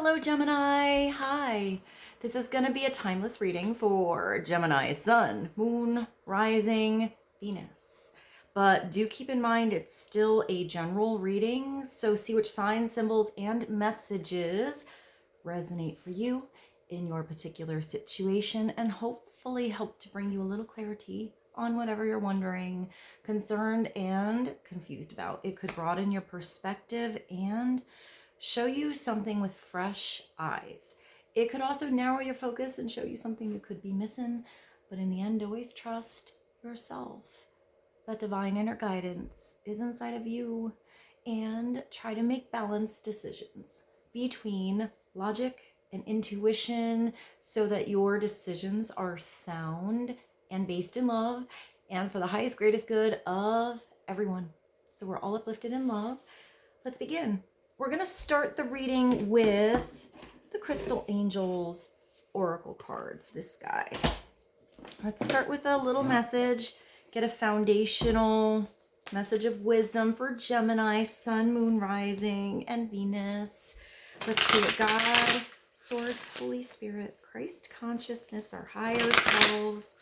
Hello, Gemini. Hi. This is going to be a timeless reading for Gemini, Sun, Moon, Rising, Venus. But do keep in mind it's still a general reading, so see which signs, symbols, and messages resonate for you in your particular situation and hopefully help to bring you a little clarity on whatever you're wondering, concerned, and confused about. It could broaden your perspective and show you something with fresh eyes. It could also narrow your focus and show you something you could be missing, but in the end, always trust yourself. That divine inner guidance is inside of you, and try to make balanced decisions between logic and intuition so that your decisions are sound and based in love and for the highest, greatest good of everyone. So we're all uplifted in love. Let's begin. We're going to start the reading with the Crystal Angels Oracle cards, this guy. Let's start with a little message, get a foundational message of wisdom for Gemini, Sun, Moon, Rising, and Venus. Let's see what God, Source, Holy Spirit, Christ consciousness, our higher selves,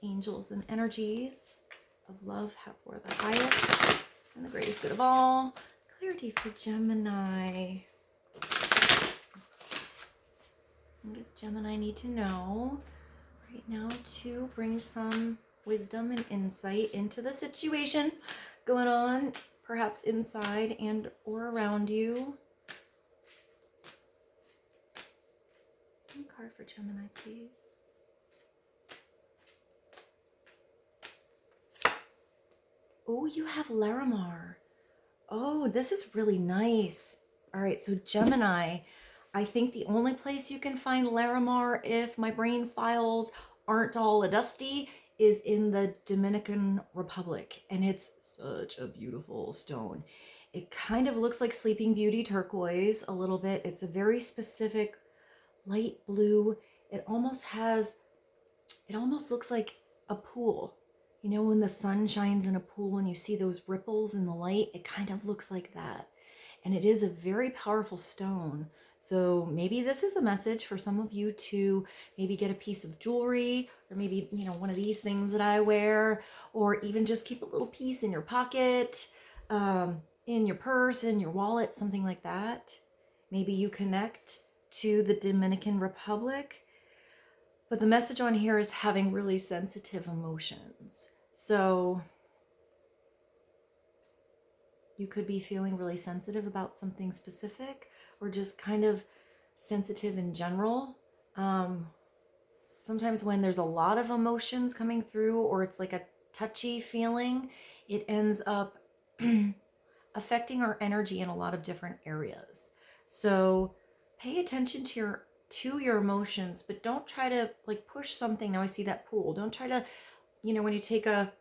angels, and energies of love have for the highest and the greatest good of all. Clarity for Gemini. What does Gemini need to know right now to bring some wisdom and insight into the situation going on, perhaps inside and or around you? One card for Gemini, please. Oh, you have Larimar. Oh, this is really nice. All right, so Gemini, I think the only place you can find Larimar, if my brain files aren't all dusty, is in the Dominican Republic. And it's such a beautiful stone. It kind of looks like Sleeping Beauty turquoise a little bit. It's a very specific light blue. It almost looks like a pool. You know, when the sun shines in a pool and you see those ripples in the light, it kind of looks like that. And it is a very powerful stone. So maybe this is a message for some of you to maybe get a piece of jewelry, or maybe, you know, one of these things that I wear, or even just keep a little piece in your pocket, in your purse, in your wallet, something like that. Maybe you connect to the Dominican Republic. But the message on here is having really sensitive emotions. So you could be feeling really sensitive about something specific, or just kind of sensitive in general. Sometimes when there's a lot of emotions coming through, or it's like a touchy feeling, it ends up affecting our energy in a lot of different areas. So pay attention to your emotions, but don't try to like push something. Now I see that pool. Don't try to, you know, when you take a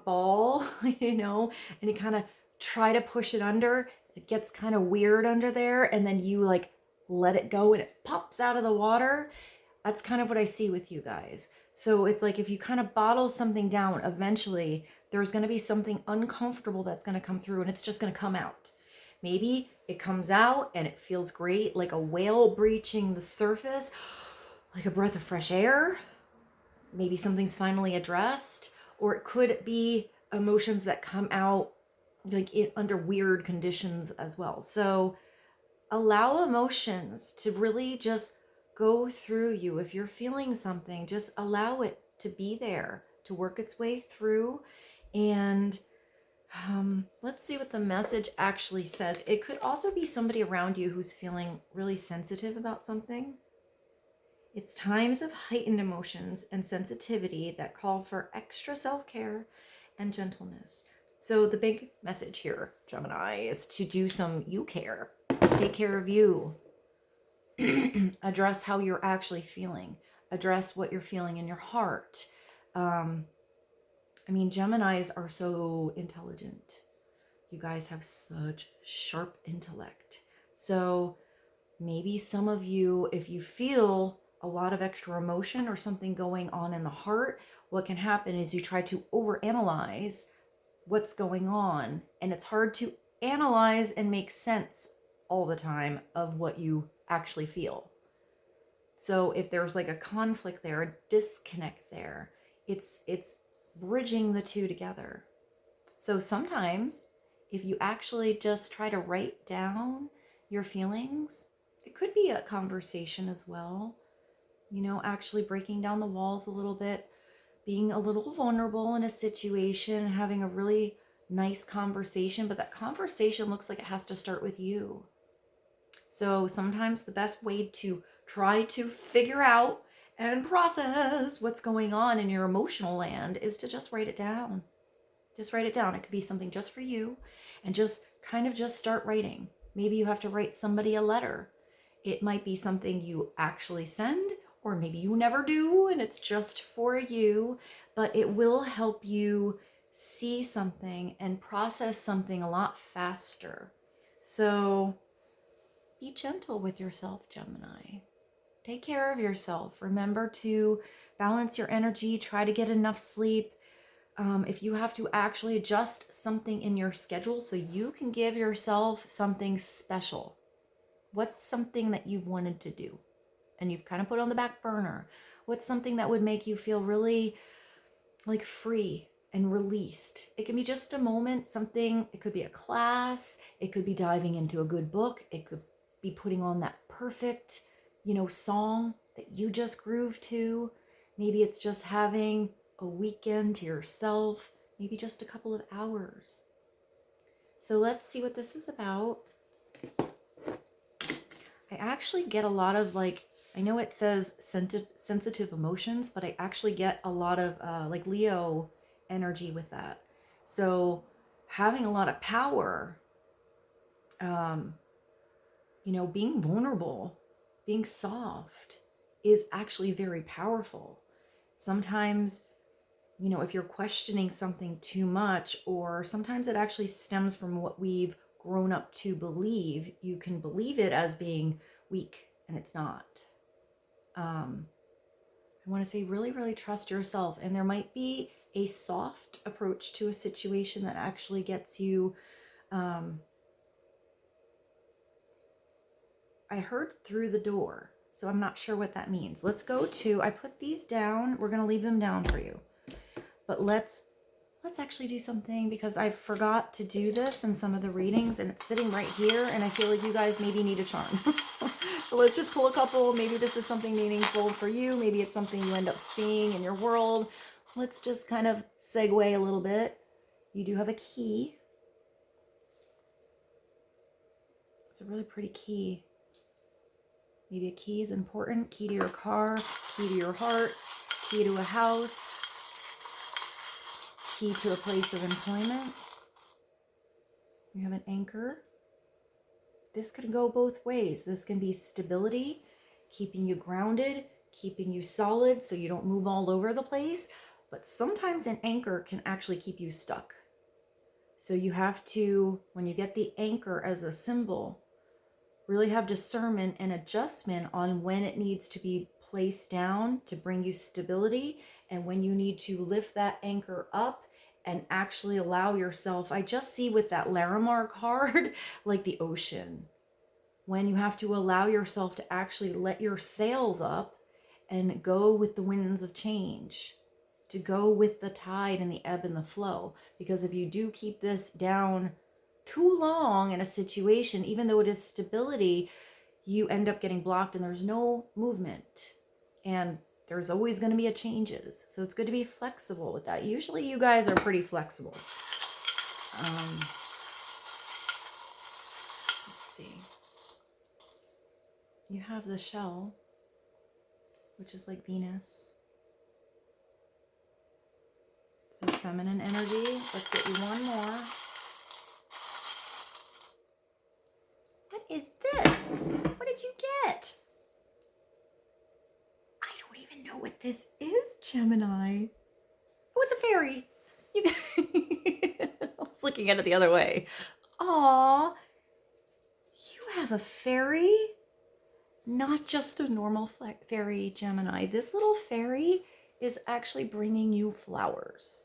ball, you know, and you kind of try to push it under, it gets kind of weird under there, and then you like let it go and it pops out of the water. That's kind of what I see with you guys. So it's like if you kind of bottle something down, eventually there's going to be something uncomfortable that's going to come through, and it's just going to come out. Maybe it comes out and it feels great, like a whale breaching the surface, like a breath of fresh air. Maybe something's finally addressed, or it could be emotions that come out like under weird conditions as well. So allow emotions to really just go through you. If you're feeling something, just allow it to be there, to work its way through. And let's see what the message actually says. It could also be somebody around you who's feeling really sensitive about something. It's times of heightened emotions and sensitivity that call for extra self-care and gentleness. So the big message here, Gemini, is to do some you care. Take care of you. Address how you're actually feeling. Address what you're feeling in your heart. I mean, Geminis are so intelligent. You guys have such sharp intellect. So maybe some of you, if you feel a lot of extra emotion or something going on in the heart, what can happen is you try to overanalyze what's going on. And it's hard to analyze and make sense all the time of what you actually feel. So if there's like a conflict there, a disconnect there, it's bridging the two together. So sometimes if you actually just try to write down your feelings, it could be a conversation as well, you know, actually breaking down the walls a little bit, being a little vulnerable in a situation, having a really nice conversation, but that conversation looks like it has to start with you. So sometimes the best way to try to figure out and process what's going on in your emotional land is to just write it down. Just write it down. It could be something just for you, and just kind of just start writing. Maybe you have to write somebody a letter. It might be something you actually send, or maybe you never do and it's just for you, but it will help you see something and process something a lot faster. So be gentle with yourself, Gemini. Take care of yourself. Remember to balance your energy. Try to get enough sleep. If you have to actually adjust something in your schedule so you can give yourself something special. What's something that you've wanted to do and you've kind of put on the back burner? What's something that would make you feel really like free and released? It can be just a moment, something, it could be a class, it could be diving into a good book, it could be putting on that perfect, you know, song that you just groove to. Maybe it's just having a weekend to yourself, maybe just a couple of hours. So let's see what this is about. I actually get a lot of like, I know it says sensitive emotions, but I actually get a lot of like Leo energy with that. So having a lot of power, you know, being vulnerable, being soft is actually very powerful. Sometimes, you know, if you're questioning something too much, or sometimes it actually stems from what we've grown up to believe, you can believe it as being weak, and it's not. I want to say really, really trust yourself. And there might be a soft approach to a situation that actually gets you, I heard through the door. So I'm not sure what that means. Let's go to, I put these down. We're going to leave them down for you. But let's actually do something, because I forgot to do this in some of the readings and it's sitting right here, and I feel like you guys maybe need a charm. So let's just pull a couple. Maybe this is something meaningful for you. Maybe it's something you end up seeing in your world. Let's just kind of segue a little bit. You do have a key. It's a really pretty key. Maybe a key is important. Key to your car, key to your heart, key to a house, key to a place of employment. You have an anchor. This could go both ways. This can be stability, keeping you grounded, keeping you solid so you don't move all over the place. But sometimes an anchor can actually keep you stuck. So you have to, when you get the anchor as a symbol, really have discernment and adjustment on when it needs to be placed down to bring you stability, and when you need to lift that anchor up and actually allow yourself. I just see with that Larimar card, like the ocean, when you have to allow yourself to actually let your sails up and go with the winds of change, to go with the tide and the ebb and the flow. Because if you do keep this down too long in a situation, even though it is stability, you end up getting blocked and there's no movement. And there's always going to be a changes. So it's good to be flexible with that. Usually you guys are pretty flexible. Let's see. You have the shell, which is like Venus. So feminine energy. Let's get you one more. What is this? What did you get? I don't even know what this is, Gemini. Oh, it's a fairy. You I was looking at it the other way. Aw, you have a fairy? Not just a normal fairy, Gemini. This little fairy is actually bringing you flowers.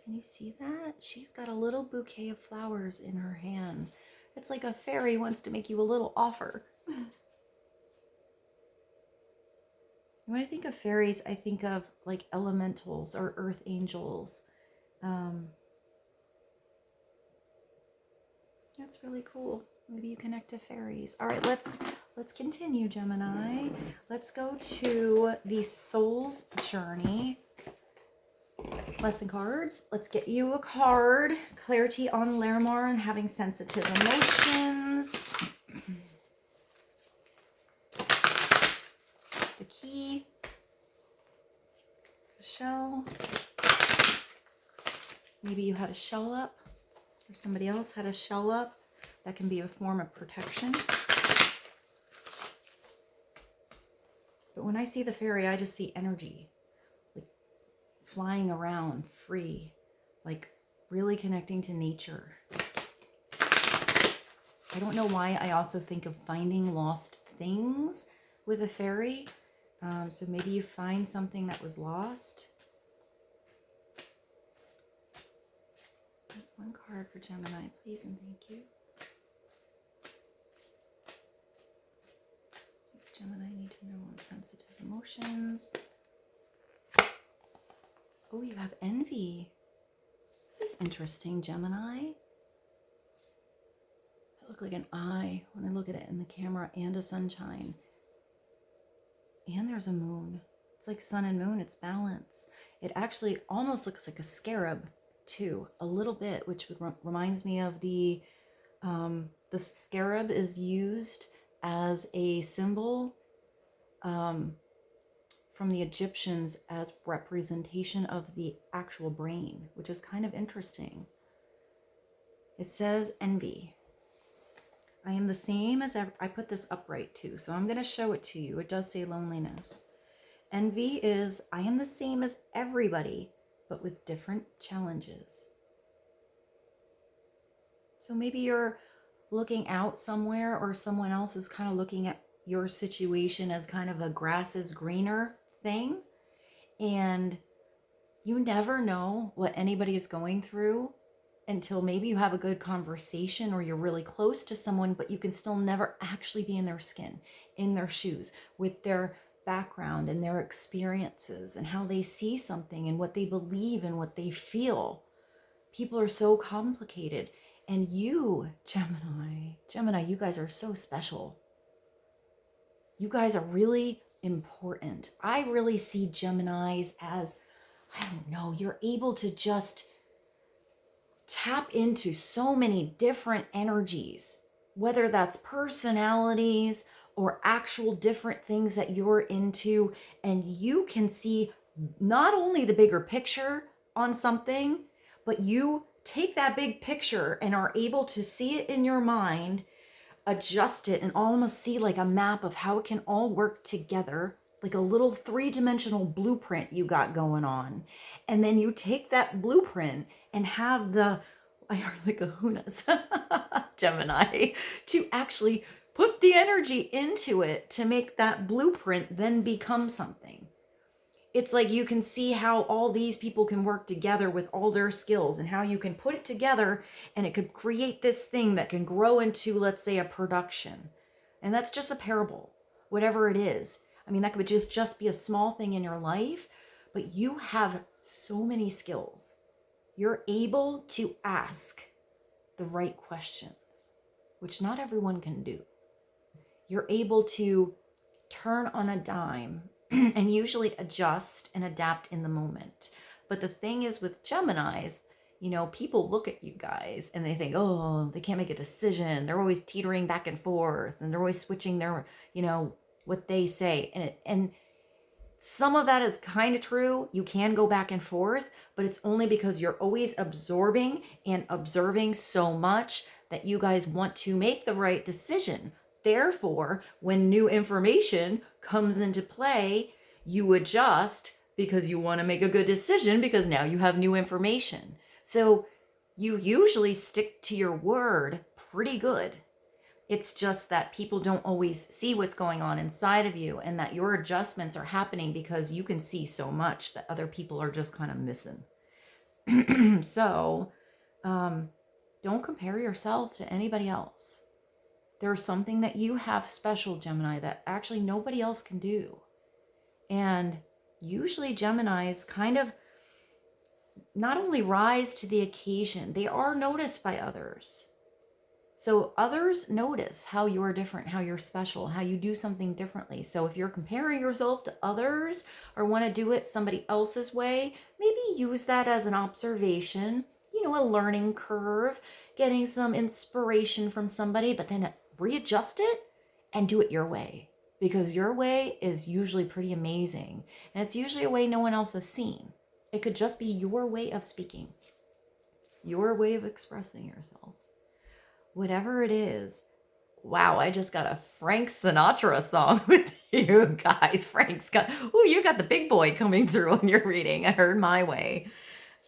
Can you see that? She's got a little bouquet of flowers in her hand. It's like a fairy wants to make you a little offer. When I think of fairies, I think of like elementals or earth angels. That's really cool. Maybe you connect to fairies. All right, let's continue, Gemini. Let's go to the Soul's Journey lesson cards. Let's get you a card. Clarity on Larimar and having sensitive emotions. The key. The shell. Maybe you had a shell up, or somebody else had a shell up. That can be a form of protection. But when I see the fairy, I just see energy, like flying around free, like really connecting to nature. I don't know why I also think of finding lost things with a fairy. So maybe you find something that was lost. One card for Gemini, please and thank you. Gemini need to know on sensitive emotions. Oh, you have envy. This is interesting, Gemini. That look like an eye when I look at it in the camera, and a sunshine. And there's a moon. It's like sun and moon, it's balance. It actually almost looks like a scarab too, a little bit, which reminds me of the scarab is used as a symbol from the Egyptians as representation of the actual brain, which is kind of interesting. It says envy. I am the same as ever. I put this upright too, so I'm going to show it to you. It does say loneliness. Envy is I am the same as everybody, but with different challenges. So maybe you're looking out somewhere, or someone else is kind of looking at your situation as kind of a grass is greener thing, and you never know what anybody is going through until maybe you have a good conversation or you're really close to someone, but you can still never actually be in their skin, in their shoes, with their background and their experiences and how they see something and what they believe and what they feel. People are so complicated. And you, Gemini, you guys are so special. You guys are really important. I really see Geminis as, I don't know, you're able to just tap into so many different energies, whether that's personalities or actual different things that you're into, and you can see not only the bigger picture on something, but you take that big picture and are able to see it in your mind, adjust it, and almost see like a map of how it can all work together, like a little three-dimensional blueprint you got going on. And then you take that blueprint and have the, I heard the kahunas, Gemini, to actually put the energy into it to make that blueprint then become something. It's like you can see how all these people can work together with all their skills, and how you can put it together and it could create this thing that can grow into, let's say, a production. And that's just a parable, whatever it is. I mean, that could just be a small thing in your life, but you have so many skills. You're able to ask the right questions, which not everyone can do. You're able to turn on a dime and usually adjust and adapt in the moment. But the thing is with Geminis, you know, people look at you guys and they think, oh, they can't make a decision. They're always teetering back and forth, and they're always switching their, you know, what they say. And some of that is kind of true. You can go back and forth, but it's only because you're always absorbing and observing so much that you guys want to make the right decision. Therefore, when new information comes into play, you adjust because you want to make a good decision, because now you have new information. So you usually stick to your word pretty good. It's just that people don't always see what's going on inside of you, and that your adjustments are happening because you can see so much that other people are just kind of missing. So don't compare yourself to anybody else. There's something that you have special, Gemini, that actually nobody else can do. And usually Geminis kind of not only rise to the occasion, they are noticed by others. So others notice how you're different, how you're special, how you do something differently. So if you're comparing yourself to others or want to do it somebody else's way, maybe use that as an observation, you know, a learning curve, getting some inspiration from somebody, but then readjust it and do it your way. Because your way is usually pretty amazing. And it's usually a way no one else has seen. It could just be your way of speaking, your way of expressing yourself. Whatever it is. Wow, I just got a Frank Sinatra song with you guys. Frank's got, oh, you got the big boy coming through on your reading. I heard My Way.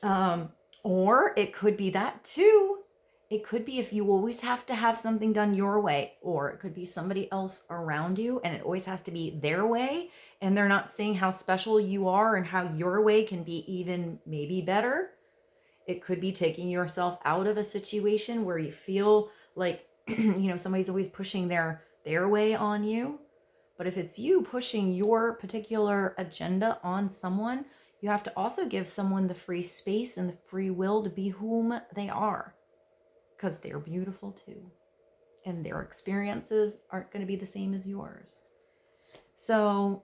Or it could be that too. It could be if you always have to have something done your way, or it could be somebody else around you and it always has to be their way and they're not seeing how special you are and how your way can be even maybe better. It could be taking yourself out of a situation where you feel like, you know, somebody's always pushing their way on you. But if it's you pushing your particular agenda on someone, you have to also give someone the free space and the free will to be whom they are, because they're beautiful too. And their experiences aren't going to be the same as yours. So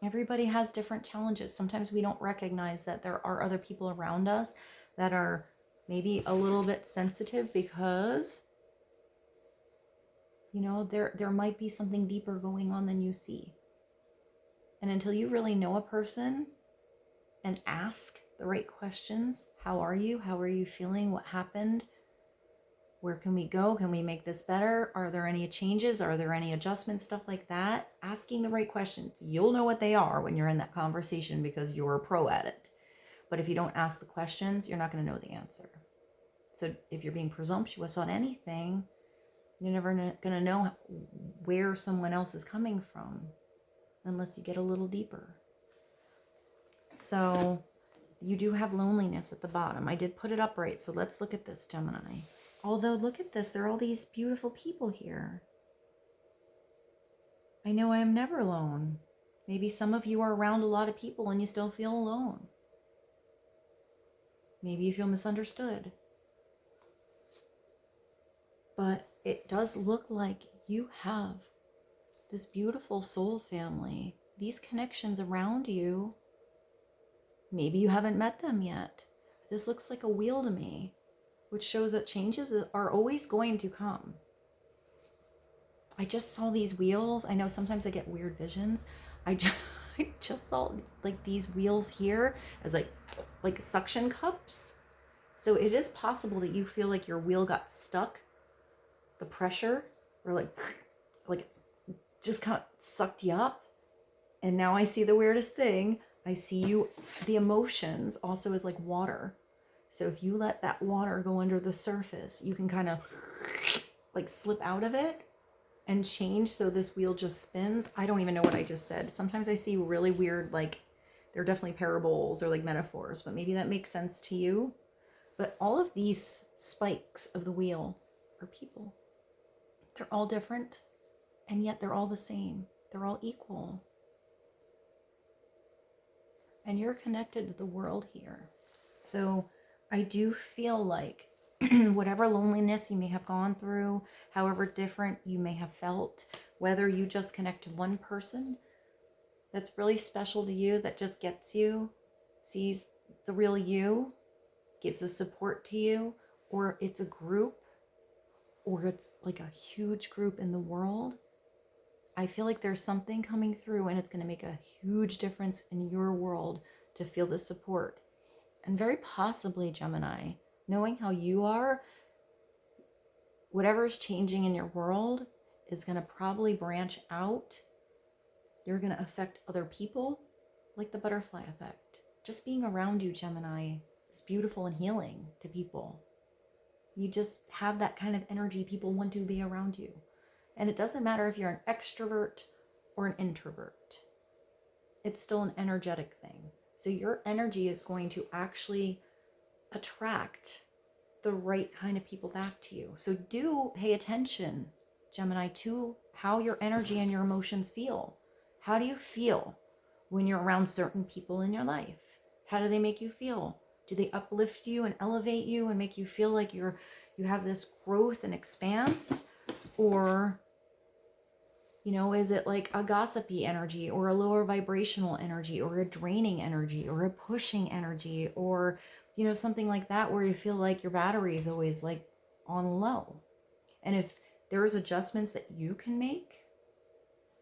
everybody has different challenges. Sometimes we don't recognize that there are other people around us that are maybe a little bit sensitive because, you know, there might be something deeper going on than you see. And until you really know a person and ask the right questions, how are you? How are you feeling? What happened? Where can we go? Can we make this better? Are there any changes? Are there any adjustments? Stuff like that. Asking the right questions. You'll know what they are when you're in that conversation because you're a pro at it. But if you don't ask the questions, you're not going to know the answer. So if you're being presumptuous on anything, you're never going to know where someone else is coming from unless you get a little deeper. So you do have loneliness at the bottom. I did put it upright. So let's look at this, Gemini. Although, look at this. There are all these beautiful people here. I know I am never alone. Maybe some of you are around a lot of people and you still feel alone. Maybe you feel misunderstood. But it does look like you have this beautiful soul family. These connections around you. Maybe you haven't met them yet. This looks like a wheel to me, which shows that changes are always going to come. I just saw these wheels. I know sometimes I get weird visions. I just saw like these wheels here as like suction cups. So it is possible that you feel like your wheel got stuck. The pressure or like just kind of sucked you up. And now I see the weirdest thing. I see you, the emotions also is like water. So if you let that water go under the surface, you can kind of like slip out of it and change so this wheel just spins. I don't even know what I just said. Sometimes I see really weird, like they're definitely parables or like metaphors, but maybe that makes sense to you. But all of these spikes of the wheel are people. They're all different, and yet they're all the same. They're all equal. And you're connected to the world here. So I do feel like whatever loneliness you may have gone through, however different you may have felt, whether you just connect to one person that's really special to you, that just gets you, sees the real you, gives a support to you, or it's a group, or it's like a huge group in the world, I feel like there's something coming through and it's going to make a huge difference in your world to feel the support. And very possibly, Gemini, knowing how you are, whatever's changing in your world is going to probably branch out. You're going to affect other people, like the butterfly effect. Just being around you, Gemini, is beautiful and healing to people. You just have that kind of energy. People want to be around you. And it doesn't matter if you're an extrovert or an introvert. It's still an energetic thing. So your energy is going to actually attract the right kind of people back to you. So do pay attention, Gemini, to how your energy and your emotions feel. How do you feel when you're around certain people in your life? How do they make you feel? Do they uplift you and elevate you and make you feel like you have this growth and expanse? Or, you know, is it like a gossipy energy, or a lower vibrational energy, or a draining energy, or a pushing energy, or, you know, something like that, where you feel like your battery is always like on low? And if there's adjustments that you can make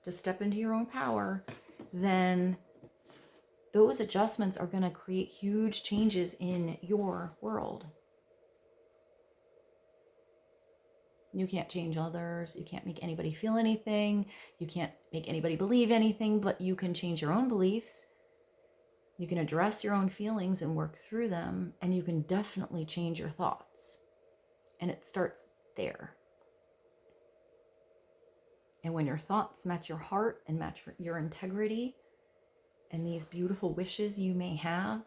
to step into your own power, then those adjustments are going to create huge changes in your world. You can't change others. You can't make anybody feel anything. You can't make anybody believe anything, but you can change your own beliefs. You can address your own feelings and work through them, and you can definitely change your thoughts. And it starts there. And when your thoughts match your heart and match your integrity and these beautiful wishes you may have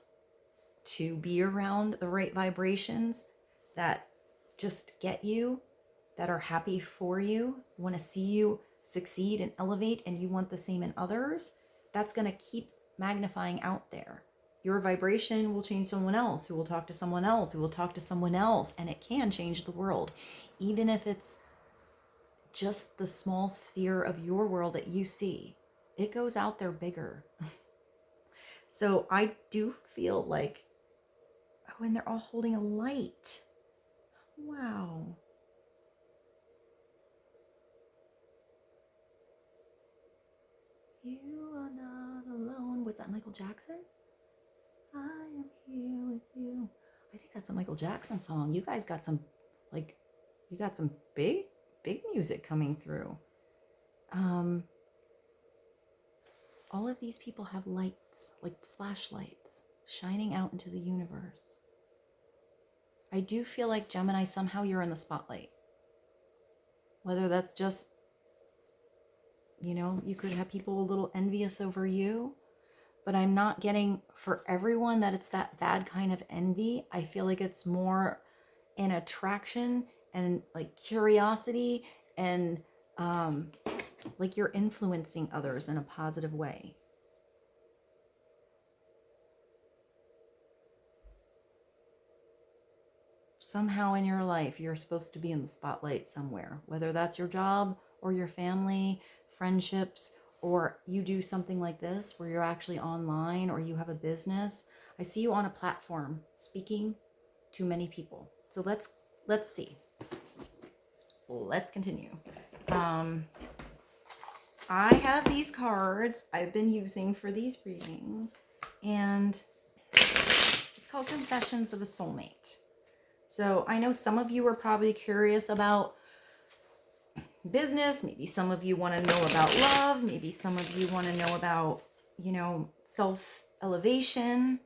to be around the right vibrations that just get you, that are happy for you, want to see you succeed and elevate, and you want the same in others, that's going to keep magnifying out there. Your vibration will change someone else, who will talk to someone else, who will talk to someone else, and it can change the world. Even if it's just the small sphere of your world that you see, it goes out there bigger. So I do feel like, oh, and they're all holding a light. Wow. You are not alone. What's that, Michael Jackson? I am here with you. I think that's a Michael Jackson song. You guys got some, like, you got some big music coming through. All of these people have lights, like flashlights, shining out into the universe. I do feel like, Gemini, somehow you're in the spotlight. Whether that's just, you know, you could have people a little envious over you, but I'm not getting for everyone that it's that bad kind of envy. I feel like it's more an attraction and like curiosity, and like you're influencing others in a positive way. Somehow in your life, you're supposed to be in the spotlight somewhere, whether that's your job or your family, friendships, or you do something like this where you're actually online, or you have a business. I see you on a platform speaking to many people. So let's see. Let's continue. I have these cards I've been using for these readings, and it's called Confessions of a Soulmate. So I know some of you are probably curious about business. Maybe some of you want to know about love. Maybe some of you want to know about, you know, self-elevation,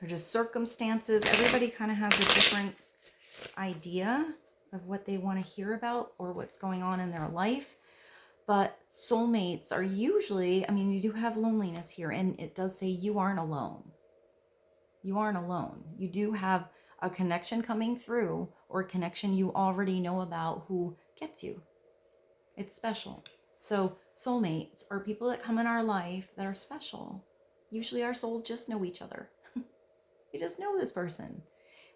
or just circumstances. Everybody kind of has a different idea of what they want to hear about or what's going on in their life. But soulmates are usually, I mean, you do have loneliness here, and it does say you aren't alone. You aren't alone. You do have a connection coming through, or a connection you already know about who gets you. It's special. So soulmates are people that come in our life that are special. Usually our souls just know each other. You just know this person.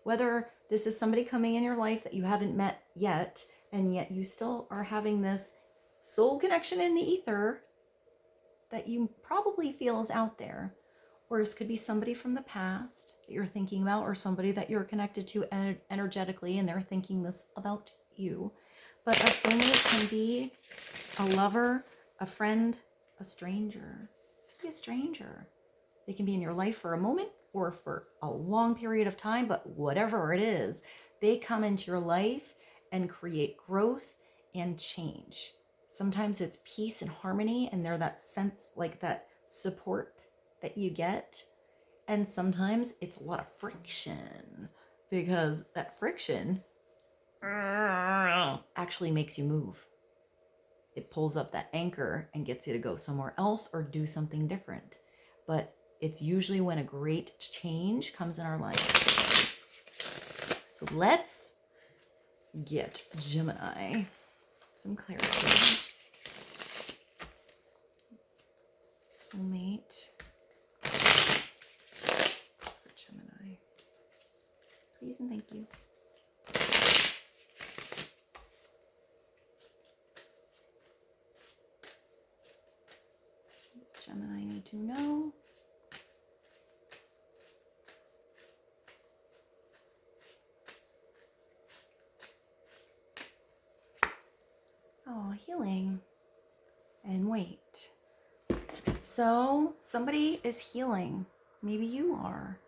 Whether this is somebody coming in your life that you haven't met yet, and yet you still are having this soul connection in the ether that you probably feel is out there. Or this could be somebody from the past that you're thinking about, or somebody that you're connected to energetically, and they're thinking this about you. But a soulmate can be a lover, a friend, a stranger. It could be a stranger. They can be in your life for a moment or for a long period of time, but whatever it is, they come into your life and create growth and change. Sometimes it's peace and harmony, and they're that sense, like that support that you get. And sometimes it's a lot of friction, because that friction actually makes you move. It pulls up that anchor and gets you to go somewhere else or do something different. But it's usually when a great change comes in our life. So let's get Gemini some clarity. to know. Oh, healing. And wait. So somebody is healing. Maybe you are.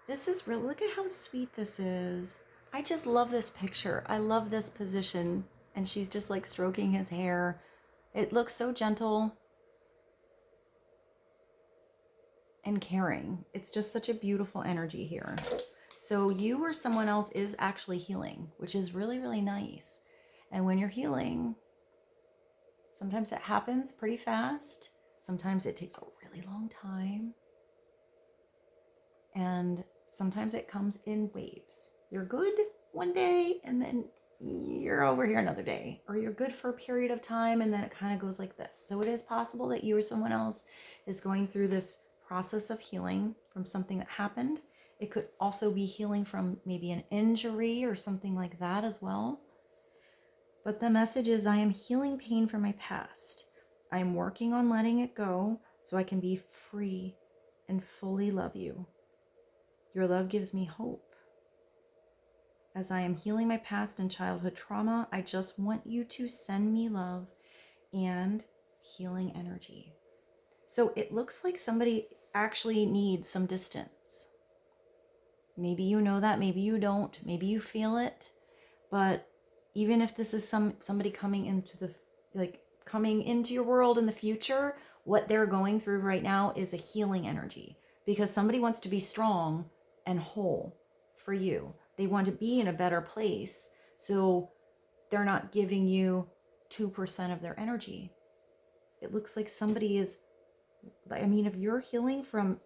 This is real. Look at how sweet this is. I just love this picture. I love this position. And she's just like stroking his hair. It looks so gentle and caring. It's just such a beautiful energy here. So you or someone else is actually healing, which is really, really nice. And when you're healing, sometimes it happens pretty fast. Sometimes it takes a really long time. And sometimes it comes in waves. You're good one day and then you're over here another day. Or you're good for a period of time and then it kind of goes like this. So it is possible that you or someone else is going through this process of healing from something that happened. It could also be healing from maybe an injury or something like that as well. But the message is, I am healing pain from my past. I am working on letting it go so I can be free and fully love you. Your love gives me hope. As I am healing my past and childhood trauma, I just want you to send me love and healing energy. So it looks like somebody actually needs some distance. Maybe you know that, maybe you don't, maybe you feel it, but even if this is somebody coming into coming into your world in the future, what they're going through right now is a healing energy, because somebody wants to be strong and whole for you. They want to be in a better place, so they're not giving you 2% of their energy. It looks like somebody is, I mean, if you're healing from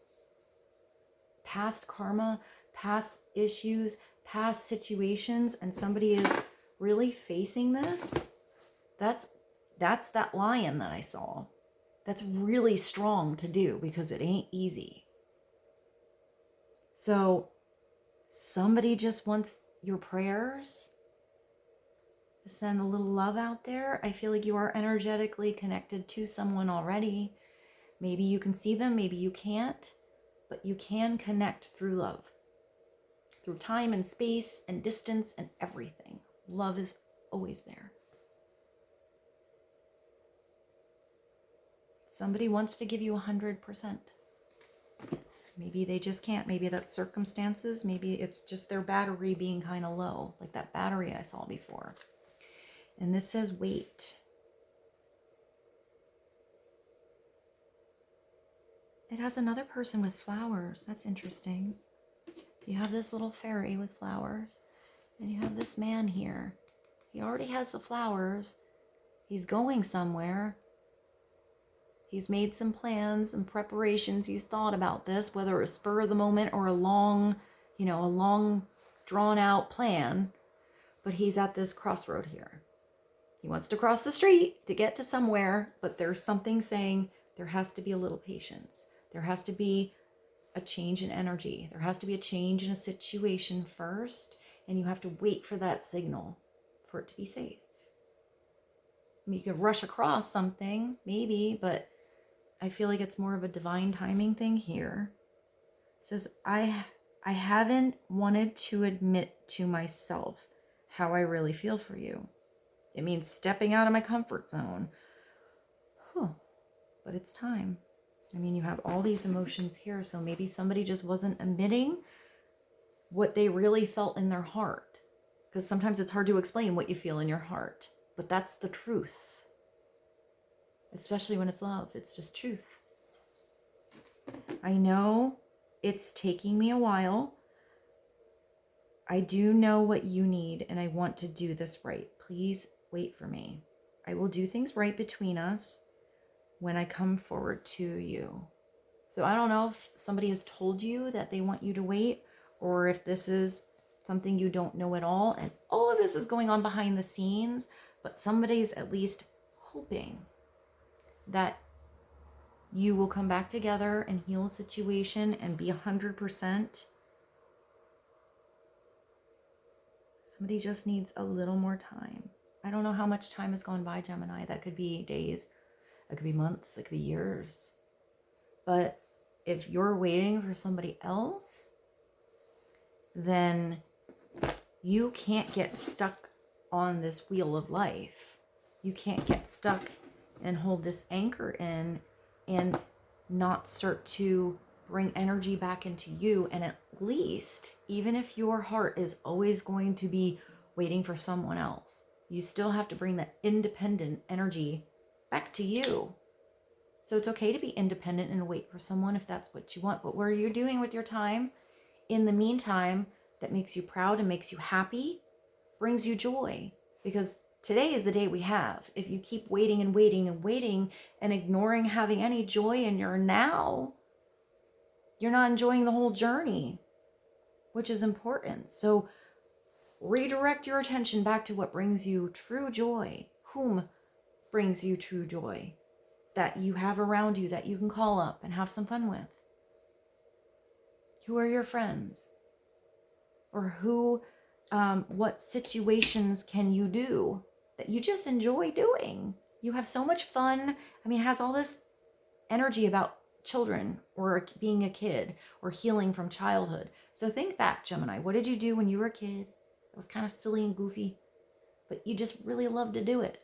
past karma, past issues, past situations, and somebody is really facing this, that's that lion that I saw. That's really strong to do because it ain't easy. So somebody just wants your prayers to send a little love out there. I feel like you are energetically connected to someone already. Maybe you can see them, maybe you can't, but you can connect through love, through time and space and distance and everything. Love is always there. Somebody wants to give you 100%. Maybe they just can't. Maybe that's circumstances. Maybe it's just their battery being kind of low, like that battery I saw before. And this says wait. It has another person with flowers. That's interesting. You have this little fairy with flowers, and you have this man here. He already has the flowers. He's going somewhere. He's made some plans and preparations. He's thought about this, whether it was spur of the moment or a long drawn out plan. But he's at this crossroad here. He wants to cross the street to get to somewhere, but there's something saying there has to be a little patience. There has to be a change in energy. There has to be a change in a situation first, and you have to wait for that signal for it to be safe. I mean, you could rush across something, maybe, but I feel like it's more of a divine timing thing here. It says, I haven't wanted to admit to myself how I really feel for you. It means stepping out of my comfort zone. But it's time. I mean, you have all these emotions here, so maybe somebody just wasn't admitting what they really felt in their heart. Because sometimes it's hard to explain what you feel in your heart, but that's the truth. Especially when it's love, it's just truth. I know it's taking me a while. I do know what you need, and I want to do this right. Please wait for me. I will do things right between us when I come forward to you. So I don't know if somebody has told you that they want you to wait, or if this is something you don't know at all. And all of this is going on behind the scenes, but somebody's at least hoping that you will come back together and heal a situation and be 100%. Somebody just needs a little more time. I don't know how much time has gone by, Gemini. That could be days. That could be months. That could be years. But if you're waiting for somebody else, then you can't get stuck on this wheel of life. You can't get stuck and hold this anchor in and not start to bring energy back into you. And at least, even if your heart is always going to be waiting for someone else, you still have to bring that independent energy back to you. So it's okay to be independent and wait for someone if that's what you want. But what are you doing with your time in the meantime that makes you proud and makes you happy, brings you joy? Because today is the day we have. If you keep waiting and waiting and waiting and ignoring having any joy in your now, you're not enjoying the whole journey, which is important. So redirect your attention back to what brings you true joy. Whom brings you true joy that you have around you that you can call up and have some fun with? Who are your friends? Or what situations can you do that you just enjoy doing? You have so much fun. I mean, it has all this energy about children or being a kid or healing from childhood. So think back, Gemini. What did you do when you were a kid? It was kind of silly and goofy, but you just really loved to do it.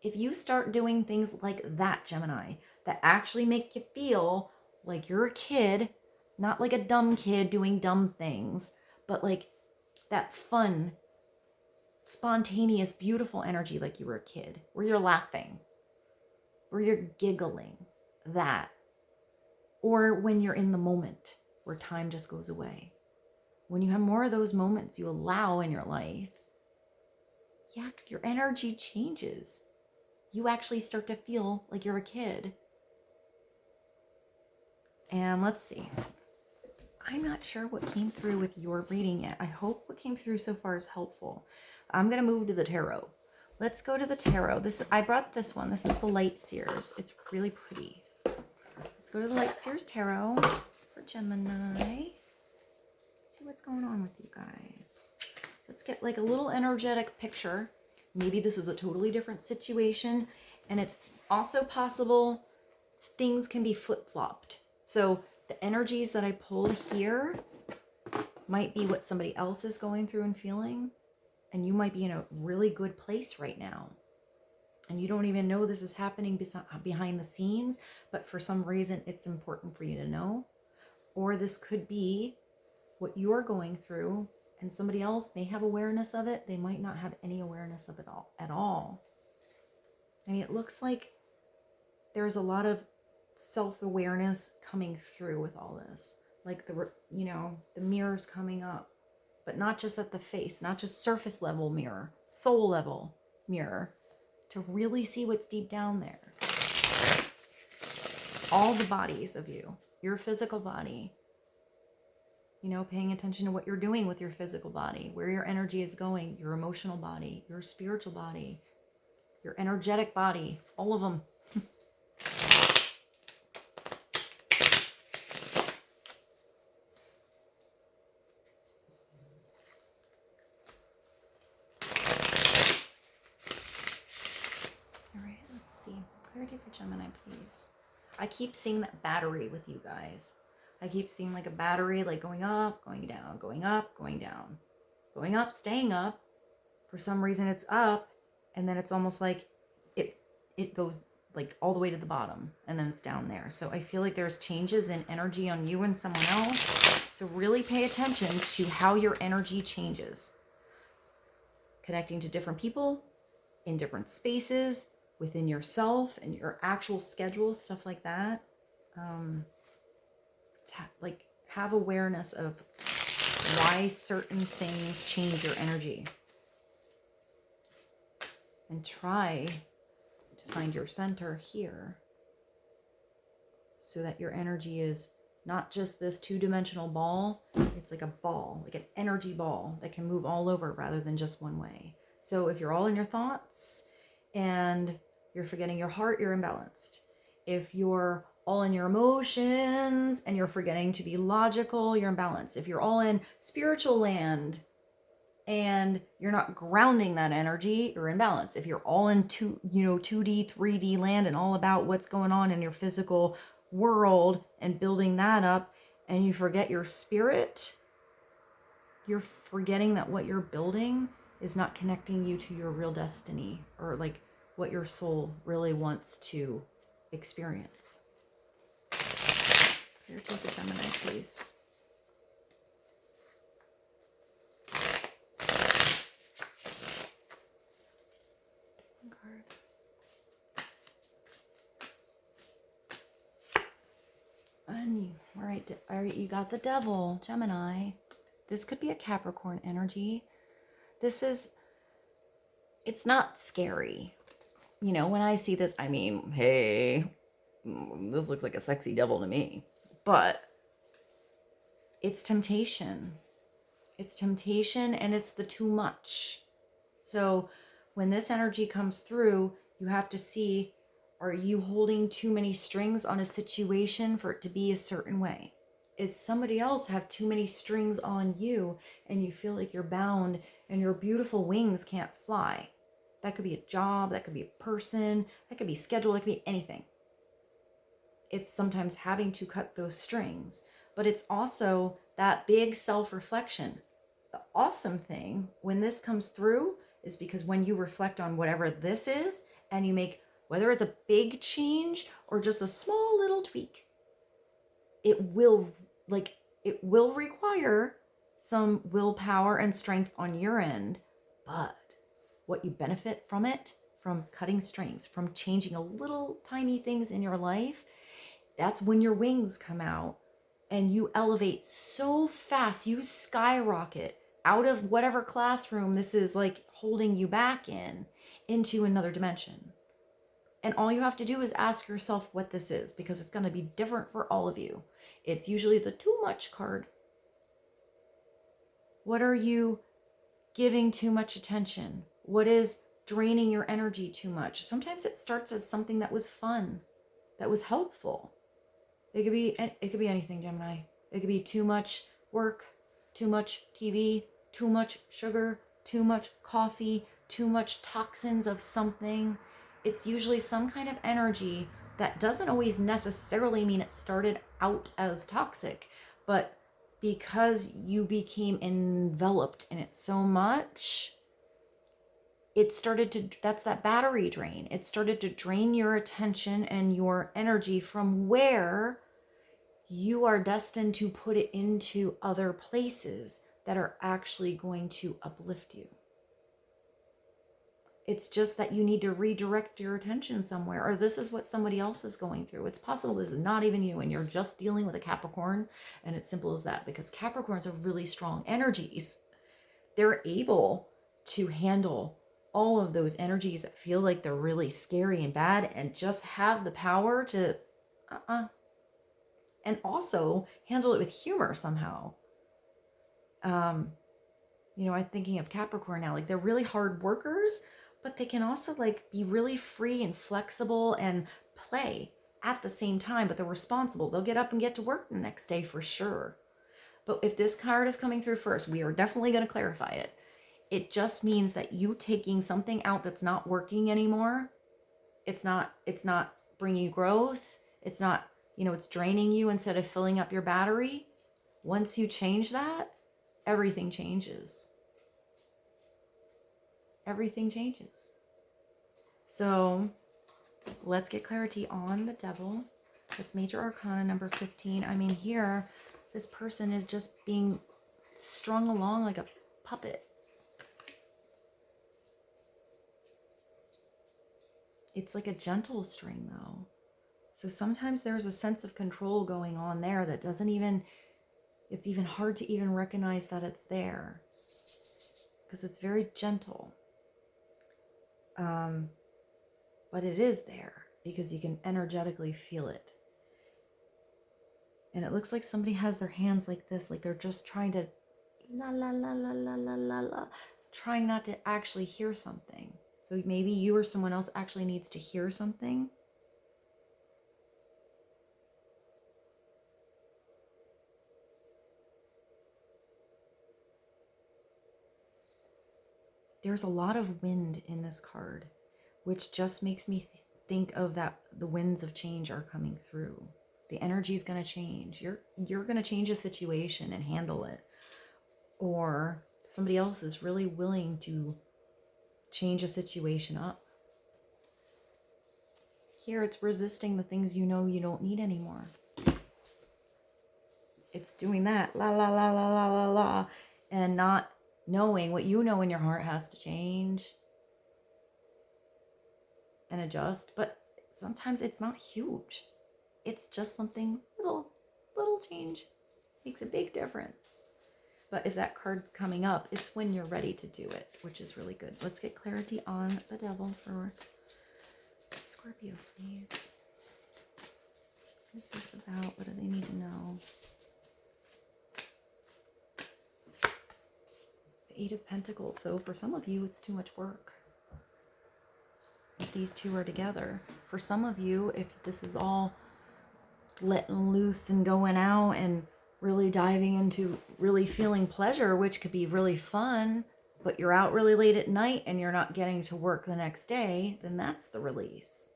If you start doing things like that, Gemini, that actually make you feel like you're a kid, not like a dumb kid doing dumb things, but like that fun, spontaneous, beautiful energy like you were a kid, where you're laughing, where you're giggling, that. Or when you're in the moment, where time just goes away. When you have more of those moments you allow in your life, yeah, your energy changes. You actually start to feel like you're a kid. And let's see. I'm not sure what came through with your reading yet. I hope what came through so far is helpful. I'm going to move to the tarot. Let's go to the tarot. I brought this one. This is the Light Seers. It's really pretty. Let's go to the Light Seers Tarot for Gemini. See what's going on with you guys. Let's get like a little energetic picture. Maybe this is a totally different situation, and it's also possible things can be flip-flopped. So the energies that I pulled here might be what somebody else is going through and feeling, and you might be in a really good place right now. And you don't even know this is happening behind the scenes, but for some reason it's important for you to know. Or this could be what you're going through, and somebody else may have awareness of it. They might not have any awareness of it at all. I mean, it looks like there's a lot of self-awareness coming through with all this. Like the mirrors coming up, but not just at the face, not just surface level mirror, soul level mirror, to really see what's deep down there. All the bodies of you, your physical body, paying attention to what you're doing with your physical body, where your energy is going, your emotional body, your spiritual body, your energetic body, all of them. All right, let's see. Clarity for Gemini, please. I keep seeing that battery with you guys. I keep seeing like a battery, like going up, going down, going up, going down, going up, staying up. For some reason it's up, and then it's almost like it goes like all the way to the bottom, and then it's down there. So I feel like there's changes in energy on you and someone else. So really pay attention to how your energy changes. Connecting to different people, in different spaces, within yourself and your actual schedule, stuff like that. Have awareness of why certain things change your energy, and try to find your center here so that your energy is not just this two-dimensional ball. It's like a ball, like an energy ball that can move all over rather than just one way. So if you're all in your thoughts and you're forgetting your heart, you're imbalanced. If you're all in your emotions and you're forgetting to be logical, you're imbalanced. If you're all in spiritual land and you're not grounding that energy, you're in balance. If you're all in 2D, 3D land and all about what's going on in your physical world and building that up, and you forget your spirit, you're forgetting that what you're building is not connecting you to your real destiny, or like what your soul really wants to experience. Here, take the Gemini, please. Card. And all right, you got the Devil, Gemini. This could be a Capricorn energy. It's not scary. You know, when I see this, I mean, hey, this looks like a sexy devil to me. But it's temptation. It's temptation, and it's the too much. So when this energy comes through, you have to see, are you holding too many strings on a situation for it to be a certain way? Is somebody else have too many strings on you and you feel like you're bound and your beautiful wings can't fly? That could be a job, that could be a person, that could be schedule, that could be anything. It's sometimes having to cut those strings, but it's also that big self-reflection. The awesome thing when this comes through is because when you reflect on whatever this is and you make, whether it's a big change or just a small little tweak, it will require some willpower and strength on your end, but what you benefit from it, from cutting strings, from changing a little tiny things in your life, that's when your wings come out and you elevate so fast, you skyrocket out of whatever classroom this is like holding you back into another dimension. And all you have to do is ask yourself what this is, because it's going to be different for all of you. It's usually the too much card. What are you giving too much attention? What is draining your energy too much? Sometimes it starts as something that was fun, that was helpful. It could be anything, Gemini. It could be too much work, too much TV, too much sugar, too much coffee, too much toxins of something. It's usually some kind of energy that doesn't always necessarily mean it started out as toxic, but because you became enveloped in it so much, it started to, that's that battery drain. It started to drain your attention and your energy from where you are destined to put it into other places that are actually going to uplift you. It's just that you need to redirect your attention somewhere, or this is what somebody else is going through. It's possible this is not even you and you're just dealing with a Capricorn, and it's simple as that, because Capricorns are really strong energies. They're able to handle all of those energies that feel like they're really scary and bad, and just have the power to and also handle it with humor somehow. You know, I'm thinking of Capricorn now, like they're really hard workers, but they can also like be really free and flexible and play at the same time, but they're responsible. They'll get up and get to work the next day for sure. But if this card is coming through first, we are definitely going to clarify it. It just means that you taking something out that's not working anymore. It's not bringing you growth. It's not, you know, it's draining you instead of filling up your battery. Once you change that, everything changes. Everything changes. So let's get clarity on the Devil. That's Major Arcana number 15. I mean, here, this person is just being strung along like a puppet. It's like a gentle string, though. So sometimes there's a sense of control going on there that doesn't even, it's even hard to even recognize that it's there, because it's very gentle. But it is there because you can energetically feel it. And it looks like somebody has their hands like this, like they're just trying to la la la la la la la la, trying not to actually hear something. So maybe you or someone else actually needs to hear something. There's a lot of wind in this card, which just makes me think of that the winds of change are coming through. The energy is going to change. You're going to change a situation and handle it. Or somebody else is really willing to change a situation up. Here it's resisting the things you know you don't need anymore. It's doing that, la la la la la la la, and not knowing what you know in your heart has to change and adjust. But sometimes it's not huge. It's just something little change makes a big difference. But if that card's coming up, it's when you're ready to do it, which is really good. Let's get clarity on the devil for Scorpio, please. What is this about? What do they need to know? The Eight of Pentacles. So for some of you, it's too much work. If these two are together. For some of you, if this is all letting loose and going out and really diving into really feeling pleasure, which could be really fun, but you're out really late at night and you're not getting to work the next day, then that's the release.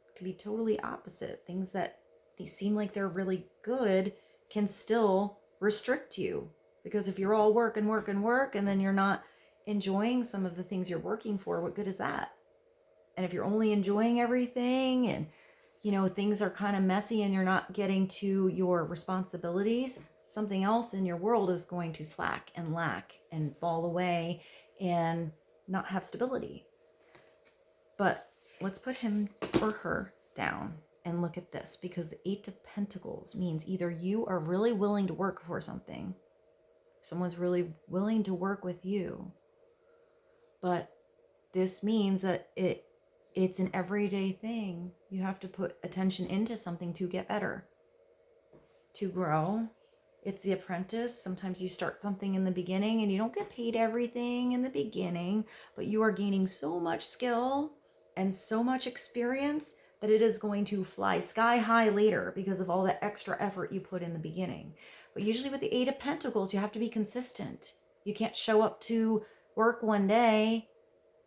It can be totally opposite. Things that they seem like they're really good can still restrict you. Because if you're all work and work and work, and then you're not enjoying some of the things you're working for, what good is that? And if you're only enjoying everything and you know, things are kind of messy and you're not getting to your responsibilities, something else in your world is going to slack and lack and fall away and not have stability. But let's put him or her down and look at this, because the Eight of Pentacles means either you are really willing to work for something, someone's really willing to work with you, but this means that it's an everyday thing. You have to put attention into something to get better, to grow. It's the apprentice. Sometimes you start something in the beginning and you don't get paid everything in the beginning, but you are gaining so much skill and so much experience that it is going to fly sky high later because of all the extra effort you put in the beginning. But usually with the Eight of Pentacles, you have to be consistent. You can't show up to work one day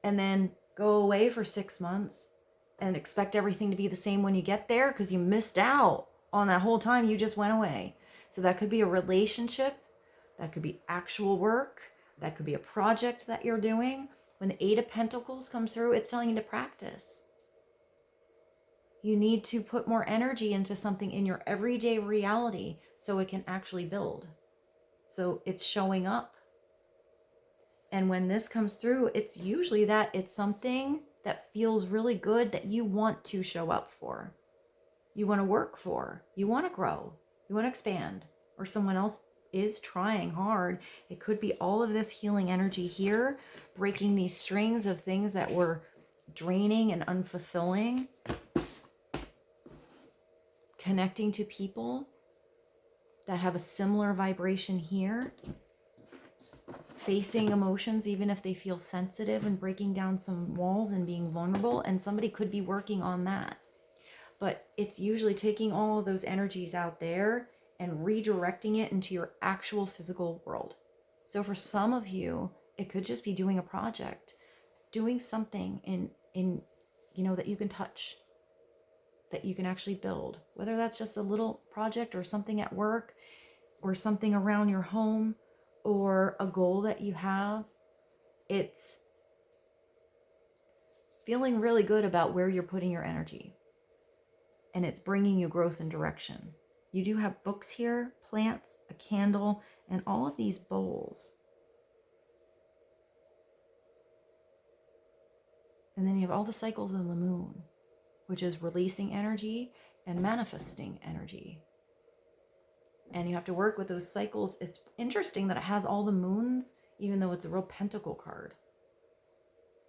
and then go away for 6 months and expect everything to be the same when you get there, because you missed out on that whole time you just went away. So that could be a relationship, that could be actual work, that could be a project that you're doing. When the Eight of Pentacles comes through, it's telling you to practice. You need to put more energy into something in your everyday reality so it can actually build. So it's showing up. And when this comes through, it's usually that it's something that feels really good that you want to show up for. You want to work for. You want to grow. You want to expand. Or someone else is trying hard. It could be all of this healing energy here, breaking these strings of things that were draining and unfulfilling. Connecting to people that have a similar vibration here. Facing emotions, even if they feel sensitive, and breaking down some walls and being vulnerable. And somebody could be working on that. But it's usually taking all of those energies out there and redirecting it into your actual physical world. So for some of you, it could just be doing a project, doing something in you know, that you can touch, that you can actually build, whether that's just a little project or something at work or something around your home, or a goal that you have. It's feeling really good about where you're putting your energy. And it's bringing you growth and direction. You do have books here, plants, a candle, and all of these bowls. And then you have all the cycles of the moon, which is releasing energy and manifesting energy. And you have to work with those cycles. It's interesting that it has all the moons, even though it's a real pentacle card.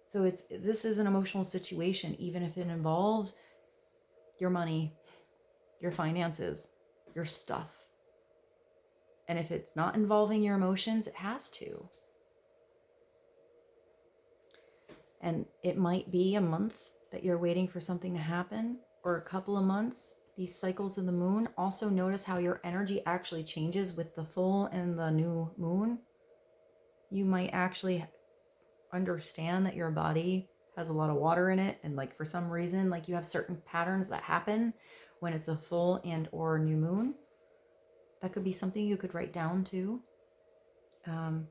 So this is an emotional situation, even if it involves your money, your finances, your stuff. And if it's not involving your emotions, it has to. And it might be a month that you're waiting for something to happen, or a couple of months. These cycles of the moon. Also notice how your energy actually changes with the full and the new moon. You might actually understand that your body has a lot of water in it, and like for some reason, like you have certain patterns that happen when it's a full and or new moon. That could be something you could write down too. I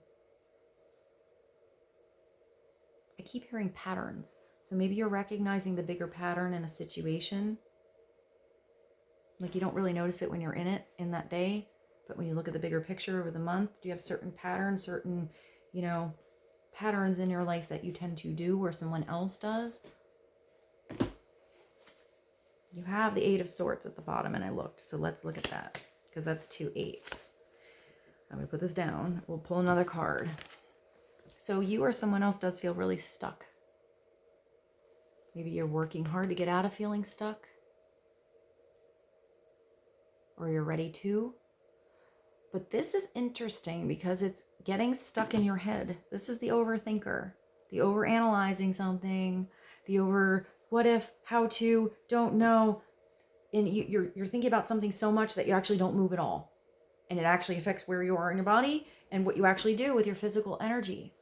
keep hearing patterns. So maybe you're recognizing the bigger pattern in a situation. Like you don't really notice it when you're in it in that day, but when you look at the bigger picture over the month, do you have certain patterns, certain, you know, patterns in your life that you tend to do or someone else does? You have the 8 of Swords at the bottom, and I looked. So let's look at that, because that's 2 8s. I'm going to put this down. We'll pull another card. So you or someone else does feel really stuck. Maybe you're working hard to get out of feeling stuck. Or you're ready to. But this is interesting because it's getting stuck in your head. This is the overthinker. The overanalyzing something. The over what if, how to, don't know. And you're thinking about something so much that you actually don't move at all. And it actually affects where you are in your body and what you actually do with your physical energy.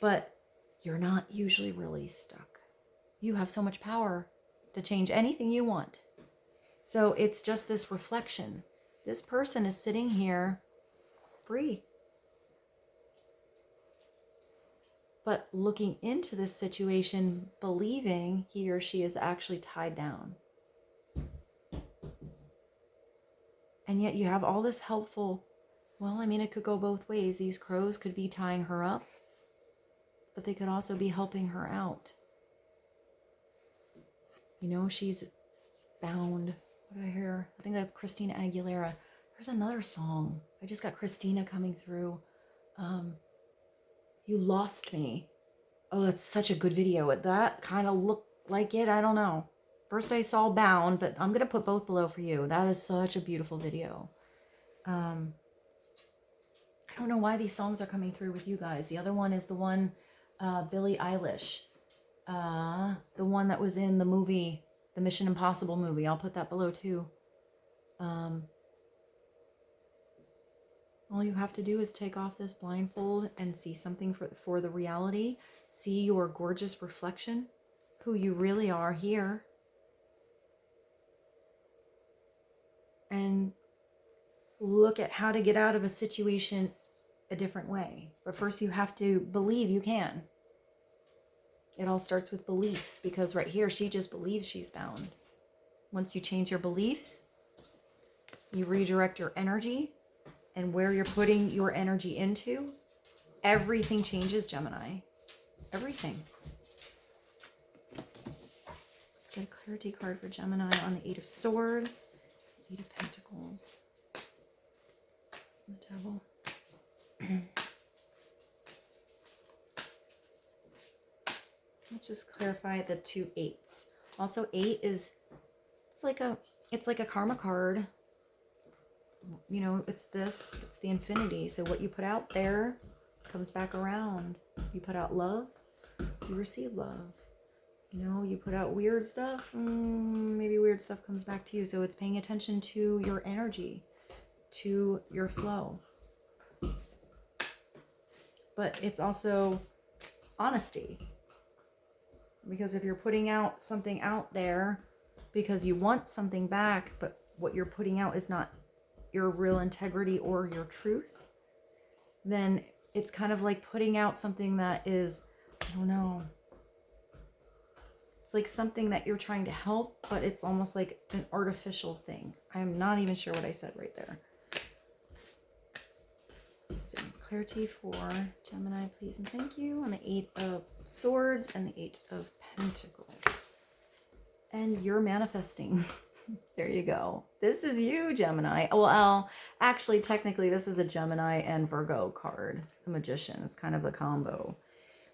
But you're not usually really stuck. You have so much power to change anything you want. So it's just this reflection. This person is sitting here free. But looking into this situation, believing he or she is actually tied down. And yet you have all this helpful, well, I mean, it could go both ways. These crows could be tying her up, but they could also be helping her out. You know, she's bound. What do I hear? I think that's Christina Aguilera. There's another song. I just got Christina coming through. You Lost Me. Oh, that's such a good video. That kind of looked like it. I don't know. First I saw Bound, but I'm going to put both below for you. That is such a beautiful video. I don't know why these songs are coming through with you guys. The other one is the one, Billie Eilish. The one that was in the movie, the Mission Impossible movie. I'll put that below too. All you have to do is take off this blindfold and see something for the reality. See your gorgeous reflection, who you really are here. And look at how to get out of a situation a different way. But first you have to believe you can. It all starts with belief, because right here she just believes she's bound. Once you change your beliefs, you redirect your energy, and where you're putting your energy into, everything changes, Gemini. Everything. Let's get a clarity card for Gemini on the 8 of Swords, 8 of Pentacles, the Devil. Let's just clarify the 2 8s. Also, 8 is, it's like a karma card. You know, it's the infinity. So what you put out there comes back around. You put out love, you receive love. You know, you put out weird stuff, maybe weird stuff comes back to you. So it's paying attention to your energy, to your flow. But it's also honesty. Because if you're putting out something out there because you want something back, but what you're putting out is not your real integrity or your truth, then it's kind of like putting out something that is, I don't know, it's like something that you're trying to help, but it's almost like an artificial thing. I'm not even sure what I said right there. Let's see. Clarity for Gemini, please and thank you, on the 8 of Swords and the 8 of Pentacles. And you're manifesting. There you go. This is you, Gemini. Well, actually, technically, this is a Gemini and Virgo card. The Magician. It's kind of the combo.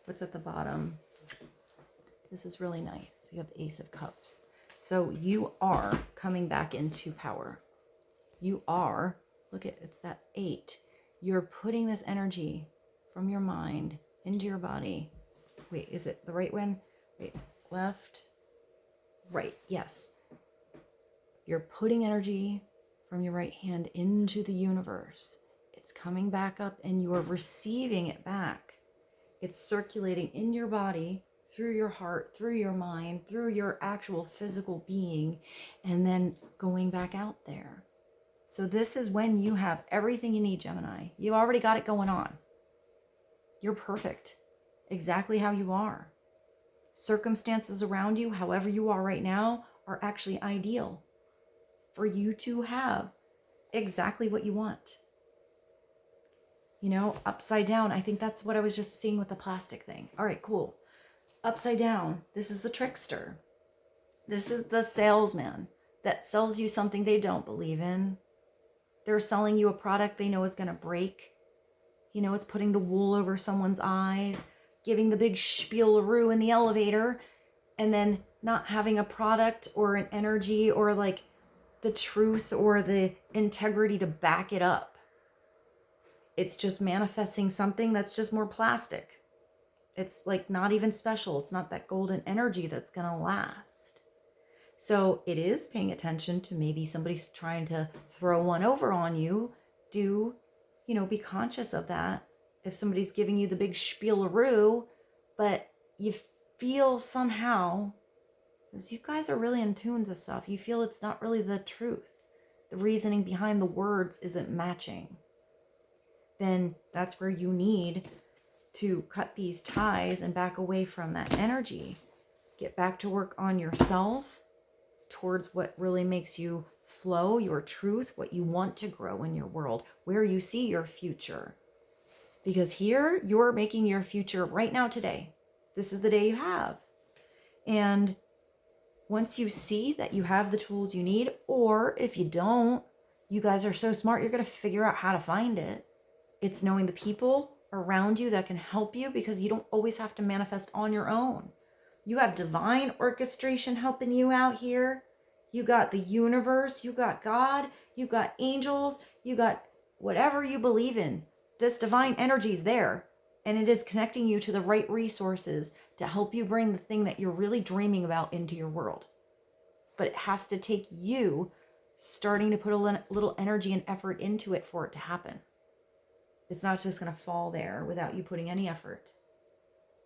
What's at the bottom? This is really nice. You have the Ace of Cups. So you are coming back into power. You are, look at, it's that 8. You're putting this energy from your mind into your body. Wait, is it the right one? Wait, left, right, yes. You're putting energy from your right hand into the universe. It's coming back up and you are receiving it back. It's circulating in your body through your heart, through your mind, through your actual physical being, and then going back out there. So this is when you have everything you need, Gemini. You already got it going on. You're perfect, exactly how you are. Circumstances around you, however you are right now, are actually ideal for you to have exactly what you want. You know, upside down. I think that's what I was just seeing with the plastic thing. All right, cool. Upside down. This is the trickster. This is the salesman that sells you something they don't believe in. They're selling you a product they know is going to break. You know, it's putting the wool over someone's eyes, giving the big spiel-a-roo in the elevator, and then not having a product or an energy or like the truth or the integrity to back it up. It's just manifesting something that's just more plastic. It's like not even special. It's not that golden energy that's going to last. So it is paying attention to maybe somebody's trying to throw one over on you. Be conscious of that. If somebody's giving you the big spiel-a-roo, but you feel somehow, because you guys are really in tune to stuff, you feel it's not really the truth. The reasoning behind the words isn't matching. Then that's where you need to cut these ties and back away from that energy. Get back to work on yourself towards what really makes you flow, your truth, what you want to grow in your world, where you see your future. Because here, you're making your future right now today. This is the day you have. And once you see that you have the tools you need, or if you don't, you guys are so smart, you're going to figure out how to find it. It's knowing the people around you that can help you, because you don't always have to manifest on your own. You have divine orchestration helping you out here. You got the universe, you got God, you got angels, you got whatever you believe in. This divine energy is there, and it is connecting you to the right resources to help you bring the thing that you're really dreaming about into your world. But it has to take you starting to put a little energy and effort into it for it to happen. It's not just going to fall there without you putting any effort.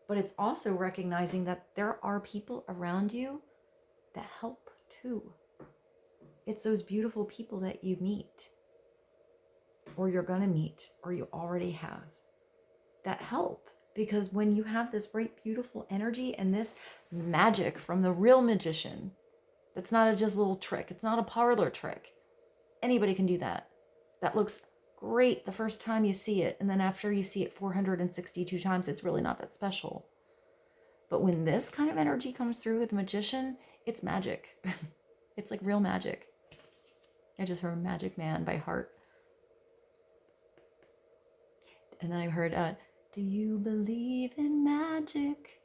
But it's also recognizing that there are people around you that help too. It's those beautiful people that you meet, or you're going to meet, or you already have, that help. Because when you have this bright, beautiful energy and this magic from the real magician, that's not just a little trick. It's not a parlor trick. Anybody can do that. That looks great the first time you see it. And then after you see it 462 times, it's really not that special. But when this kind of energy comes through with the magician, it's magic. It's like real magic. I just heard Magic Man by heart. And then I heard, do you believe in magic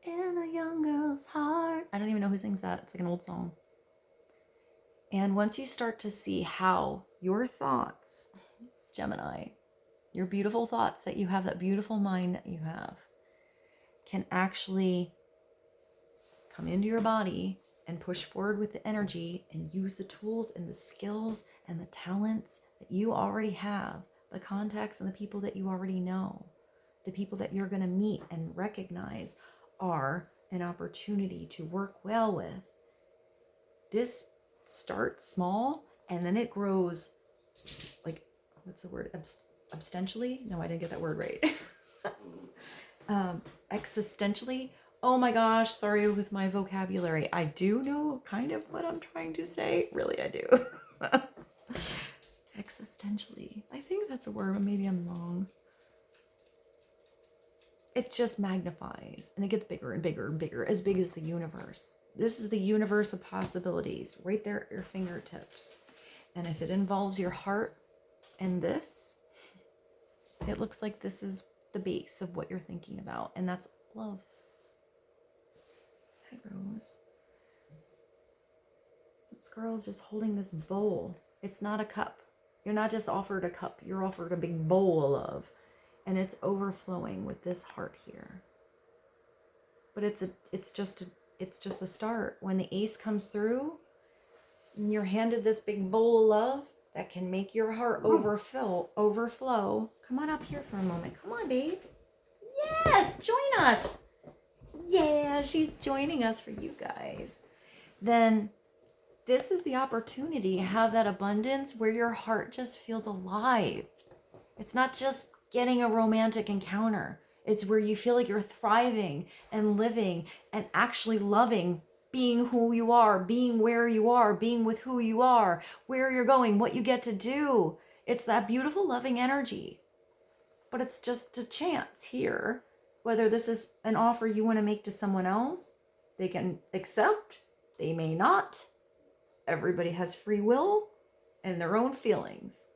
in a young girl's heart? I don't even know who sings that. It's like an old song. And once you start to see how your thoughts, Gemini, your beautiful thoughts that you have, that beautiful mind that you have, can actually come into your body and push forward with the energy and use the tools and the skills and the talents that you already have, the contacts and the people that you already know, the people that you're going to meet and recognize are an opportunity to work well with. This starts small and then it grows like, what's the word? Abstentially? No, I didn't get that word right. Existentially. Oh my gosh, sorry with my vocabulary. I do know kind of what I'm trying to say. Really, I do. Existentially. I think that's a word, but maybe I'm wrong. It just magnifies and it gets bigger and bigger and bigger, as big as the universe. This is the universe of possibilities right there at your fingertips. And if it involves your heart and this, it looks like this is the base of what you're thinking about. And that's love. Hi, Rose. This girl is just holding this bowl. It's not a cup. You're not just offered a cup. You're offered a big bowl of love. And it's overflowing with this heart here. But it's just a start. When the ace comes through, and you're handed this big bowl of love that can make your heart overflow. Come on up here for a moment. Come on, babe. Yes, join us. Yeah, she's joining us for you guys. Then this is the opportunity to have that abundance where your heart just feels alive. It's not just getting a romantic encounter. It's where you feel like you're thriving and living and actually loving being who you are, being where you are, being with who you are, where you're going, what you get to do. It's that beautiful, loving energy. But it's just a chance here. Whether this is an offer you want to make to someone else, they can accept, they may not. Everybody has free will and their own feelings.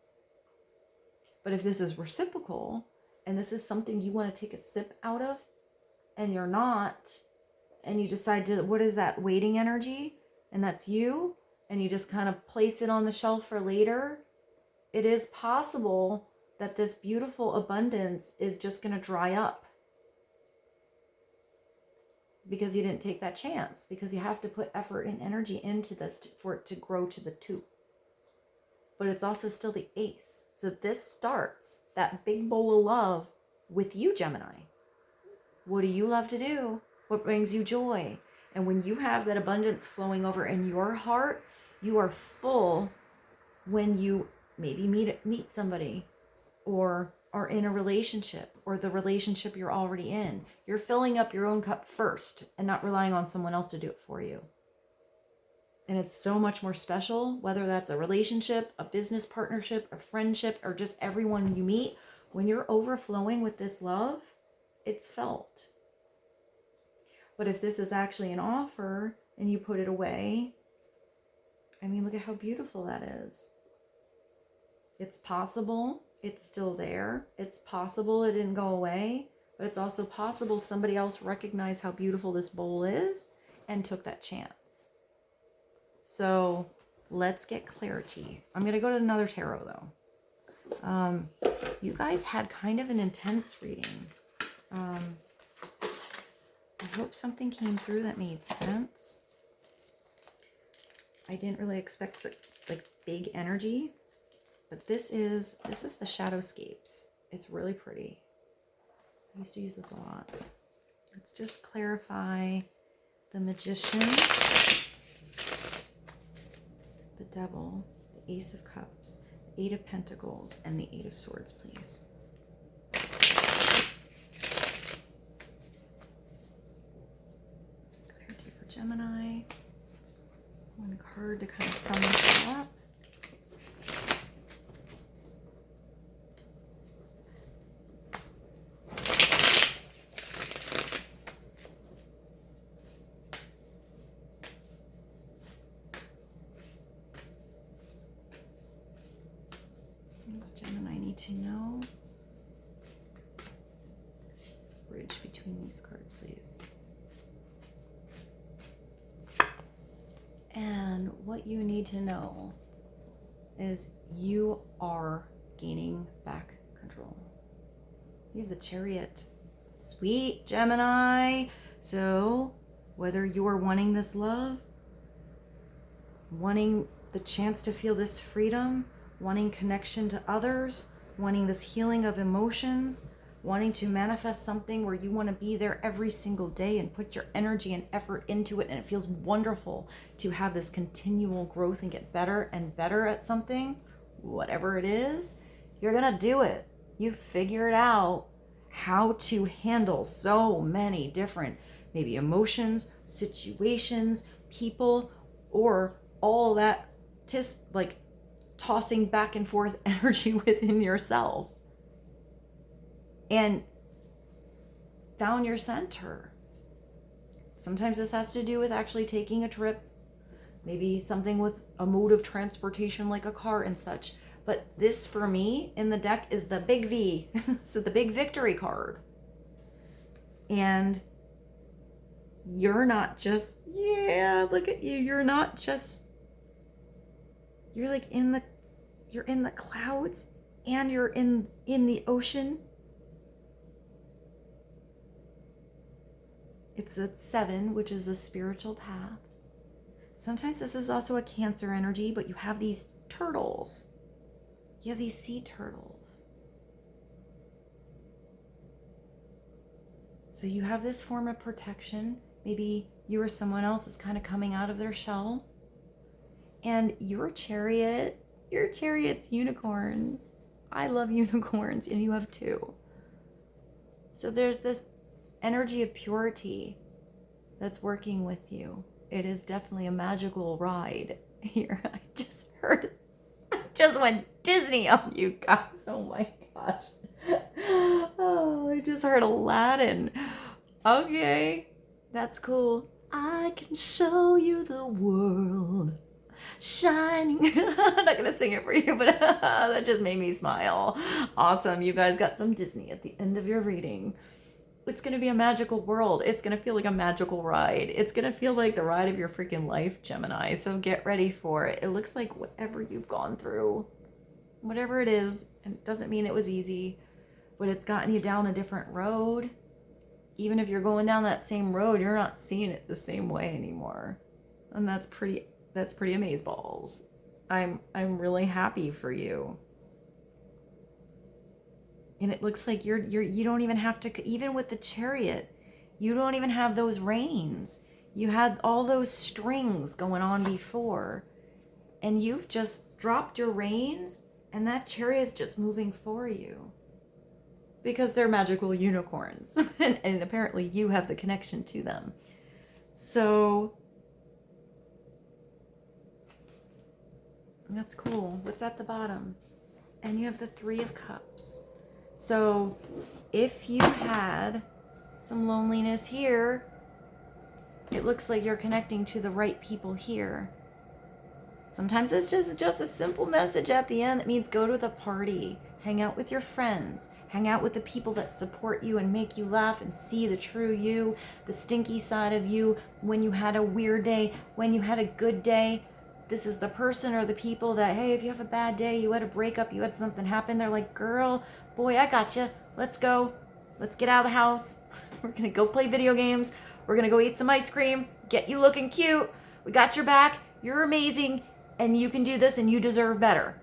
But if this is reciprocal, and this is something you want to take a sip out of, and you're not, and you decide to, what is that waiting energy? And that's you, and you just kind of place it on the shelf for later. It is possible that this beautiful abundance is just going to dry up because you didn't take that chance, because you have to put effort and energy into this for it to grow to the 2. But it's also still the ace. So this starts that big bowl of love with you, Gemini. What do you love to do? What brings you joy? And when you have that abundance flowing over in your heart, you are full when you maybe meet somebody, or are in a relationship, or the relationship you're already in. You're filling up your own cup first and not relying on someone else to do it for you. And it's so much more special, whether that's a relationship, a business partnership, a friendship, or just everyone you meet. When you're overflowing with this love, it's felt. But if this is actually an offer and you put it away, I mean, look at how beautiful that is. It's possible it's still there. It's possible it didn't go away, but it's also possible somebody else recognized how beautiful this bowl is and took that chance. So let's get clarity. I'm going to go to another tarot though. You guys had kind of an intense reading. I hope something came through that made sense. I didn't really expect like big energy. But this is the Shadowscapes. It's really pretty. I used to use this a lot. Let's just clarify the Magician, the Devil, the Ace of Cups, the 8 of Pentacles, and the 8 of Swords, please. Clarity for Gemini. One card to kind of sum this all up. To know. Bridge between these cards, please. And what you need to know is you are gaining back control. You have the Chariot. Sweet, Gemini. So whether you're wanting this love, wanting the chance to feel this freedom, wanting connection to others, wanting this healing of emotions, wanting to manifest something where you want to be there every single day and put your energy and effort into it, and it feels wonderful to have this continual growth and get better and better at something, whatever it is, you're gonna do it. You figured out how to handle so many different maybe emotions, situations, people, or all that like tossing back and forth energy within yourself, and found your center. Sometimes this has to do with actually taking a trip, maybe something with a mode of transportation like a car and such. But this for me in the deck is the big V. So the big victory card. And you're not just, yeah, look at you. You're not just, you're like you're in the clouds and you're in the ocean. It's a 7, which is a spiritual path. Sometimes this is also a Cancer energy, but you have these turtles. You have these sea turtles. So you have this form of protection. Maybe you or someone else is kind of coming out of their shell. And your chariot's unicorns. I love unicorns, and you have two. So there's this energy of purity that's working with you. It is definitely a magical ride here. I just went Disney on you guys. Oh my gosh. Oh, I just heard Aladdin. Okay, that's cool. I can show you the world shining. I'm not gonna sing it for you, but that just made me smile. Awesome, you guys got some Disney at the end of your reading. It's gonna be a magical world. It's gonna feel like a magical ride. It's gonna feel like the ride of your freaking life, Gemini. So get ready for it. It looks like whatever you've gone through, whatever it is, and it doesn't mean it was easy, but it's gotten you down a different road. Even if you're going down that same road, you're not seeing it the same way anymore. And that's pretty amazeballs. I'm really happy for you. And it looks like you don't even have to, even with the chariot, you don't even have those reins. You had all those strings going on before, and you've just dropped your reins, and that chariot's just moving for you. Because they're magical unicorns. and apparently you have the connection to them. So that's cool. What's at the bottom? And you have the 3 of Cups. So if you had some loneliness here, it looks like you're connecting to the right people here. Sometimes it's just a simple message at the end that means go to the party, hang out with your friends, hang out with the people that support you and make you laugh and see the true you, the stinky side of you, when you had a weird day, when you had a good day. This is the person or the people that, hey, if you have a bad day, you had a breakup, you had something happen, they're like, girl, boy, I got you. Let's go. Let's get out of the house. We're going to go play video games. We're going to go eat some ice cream, get you looking cute. We got your back. You're amazing. And you can do this and you deserve better.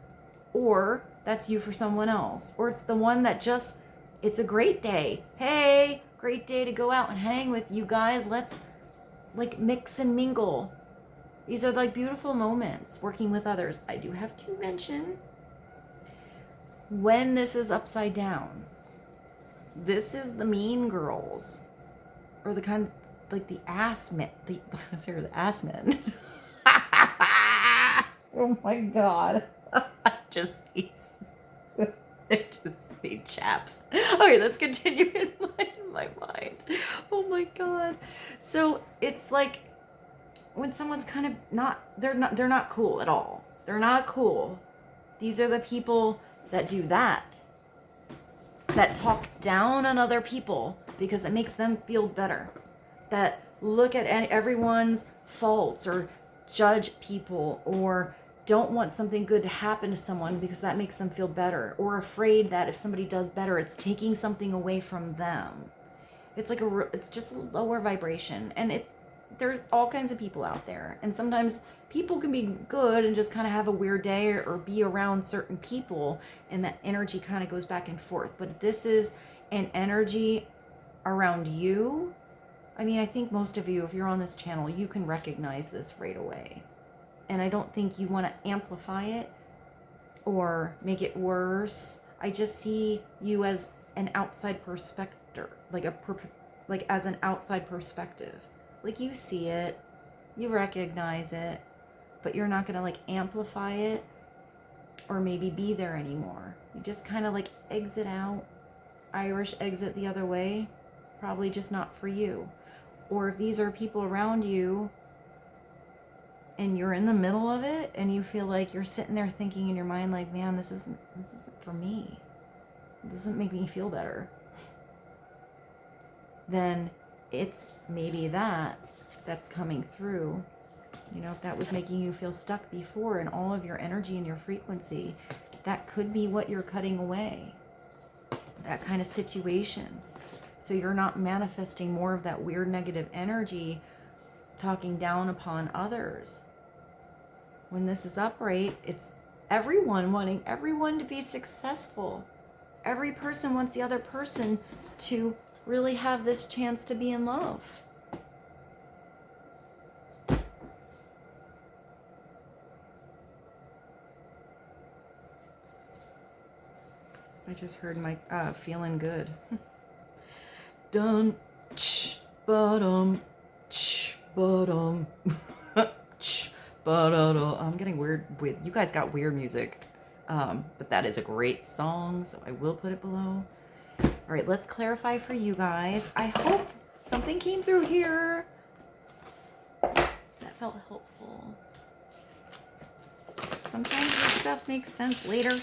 Or that's you for someone else. Or it's the one that just, it's a great day. Hey, great day to go out and hang with you guys. Let's like mix and mingle. These are like beautiful moments working with others. I do have to mention, when this is upside down, this is the mean girls, or the kind, like the ass men, they're the ass men. Oh my God. I just see chaps. Okay, let's continue in my mind. Oh my God. So it's like when someone's kind of they're not cool at all. They're not cool. These are the people that do that talk down on other people because it makes them feel better, that look at everyone's faults or judge people or don't want something good to happen to someone because that makes them feel better, or afraid that if somebody does better, it's taking something away from them. It's like it's just a lower vibration, and there's all kinds of people out there, and sometimes people can be good and just kind of have a weird day or be around certain people, and that energy kind of goes back and forth. But this is an energy around you. I mean, I think most of you, if you're on this channel, you can recognize this right away. And I don't think you want to amplify it or make it worse. I just see you as an outside perspective, like as an outside perspective. Like you see it, you recognize it, but you're not going to like amplify it or maybe be there anymore. You just kind of like exit out, Irish exit the other way, probably just not for you. Or if these are people around you and you're in the middle of it and you feel like you're sitting there thinking in your mind like, man, this isn't for me. It doesn't make me feel better. Then it's maybe that's coming through. You know, if that was making you feel stuck before in all of your energy and your frequency, that could be what you're cutting away. That kind of situation. So you're not manifesting more of that weird negative energy, talking down upon others. When this is upright, it's everyone wanting everyone to be successful. Every person wants the other person to really have this chance to be in love. I just heard my feeling good. Dun ch ba-dum ch ba-dum ch ba-da-da. I'm getting weird with you guys got weird music. But that is a great song, so I will put it below. All right, let's clarify for you guys. I hope something came through here that felt helpful. Sometimes this stuff makes sense later.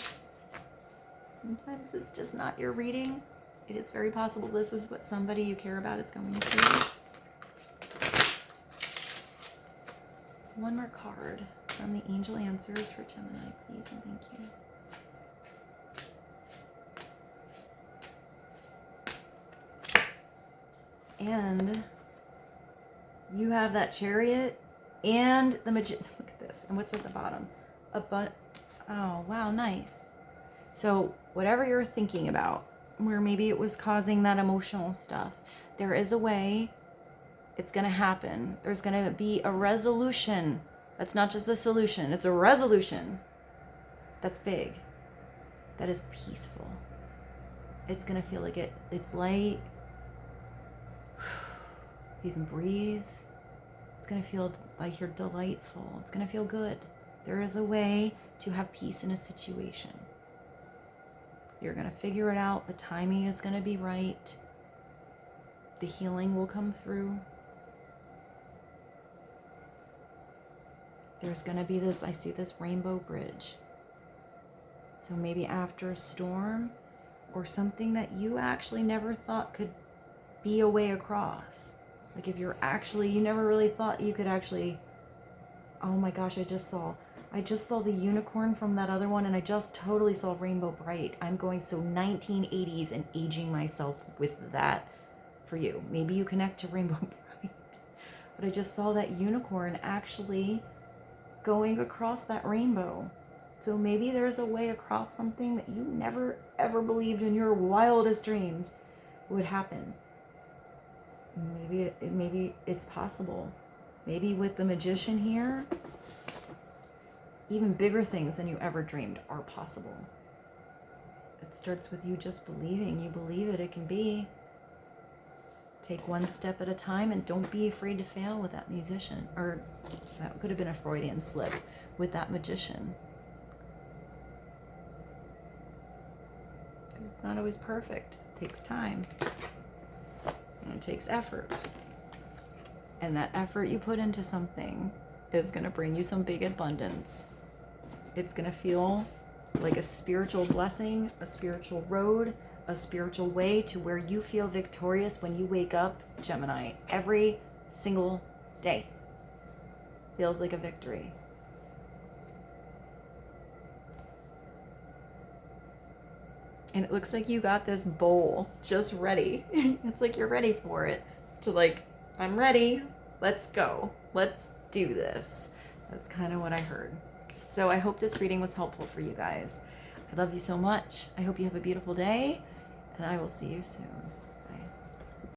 Sometimes it's just not your reading. It is very possible this is what somebody you care about is going through. One more card from the Angel Answers for Gemini, please, and thank you. And you have that Chariot and the Magician. Look at this. And what's at the bottom? Oh, wow, nice. So whatever you're thinking about, where maybe it was causing that emotional stuff, there is a way it's going to happen. There's going to be a resolution. That's not just a solution. It's a resolution. That's big. That is peaceful. It's going to feel like it's light. You can breathe. It's going to feel like you're delightful. It's going to feel good. There is a way to have peace in a situation. You're going to figure it out. The timing is going to be right. The healing will come through. There's going to be this, I see this rainbow bridge. So maybe after a storm or something that you actually never thought could be a way across. Like if you're actually, you never really thought you could actually, oh my gosh, I just saw the unicorn from that other one, and I just totally saw Rainbow Bright. I'm going so 1980s and aging myself with that for you. Maybe you connect to Rainbow Bright. But I just saw that unicorn actually going across that rainbow. So maybe there's a way across something that you never ever believed in your wildest dreams would happen. Maybe it's possible. Maybe with the Magician here, even bigger things than you ever dreamed are possible. It starts with you just believing. You believe it can be. Take one step at a time and don't be afraid to fail with that musician. Or that could have been a Freudian slip with that Magician. It's not always perfect. It takes time. And it takes effort. And that effort you put into something is going to bring you some big abundance. It's going to feel like a spiritual blessing, a spiritual road, a spiritual way to where you feel victorious when you wake up, Gemini, every single day. Feels like a victory. And it looks like you got this bowl just ready. It's like you're ready for it. To like, I'm ready. Let's go. Let's do this. That's kind of what I heard. So I hope this reading was helpful for you guys. I love you so much. I hope you have a beautiful day, and I will see you soon.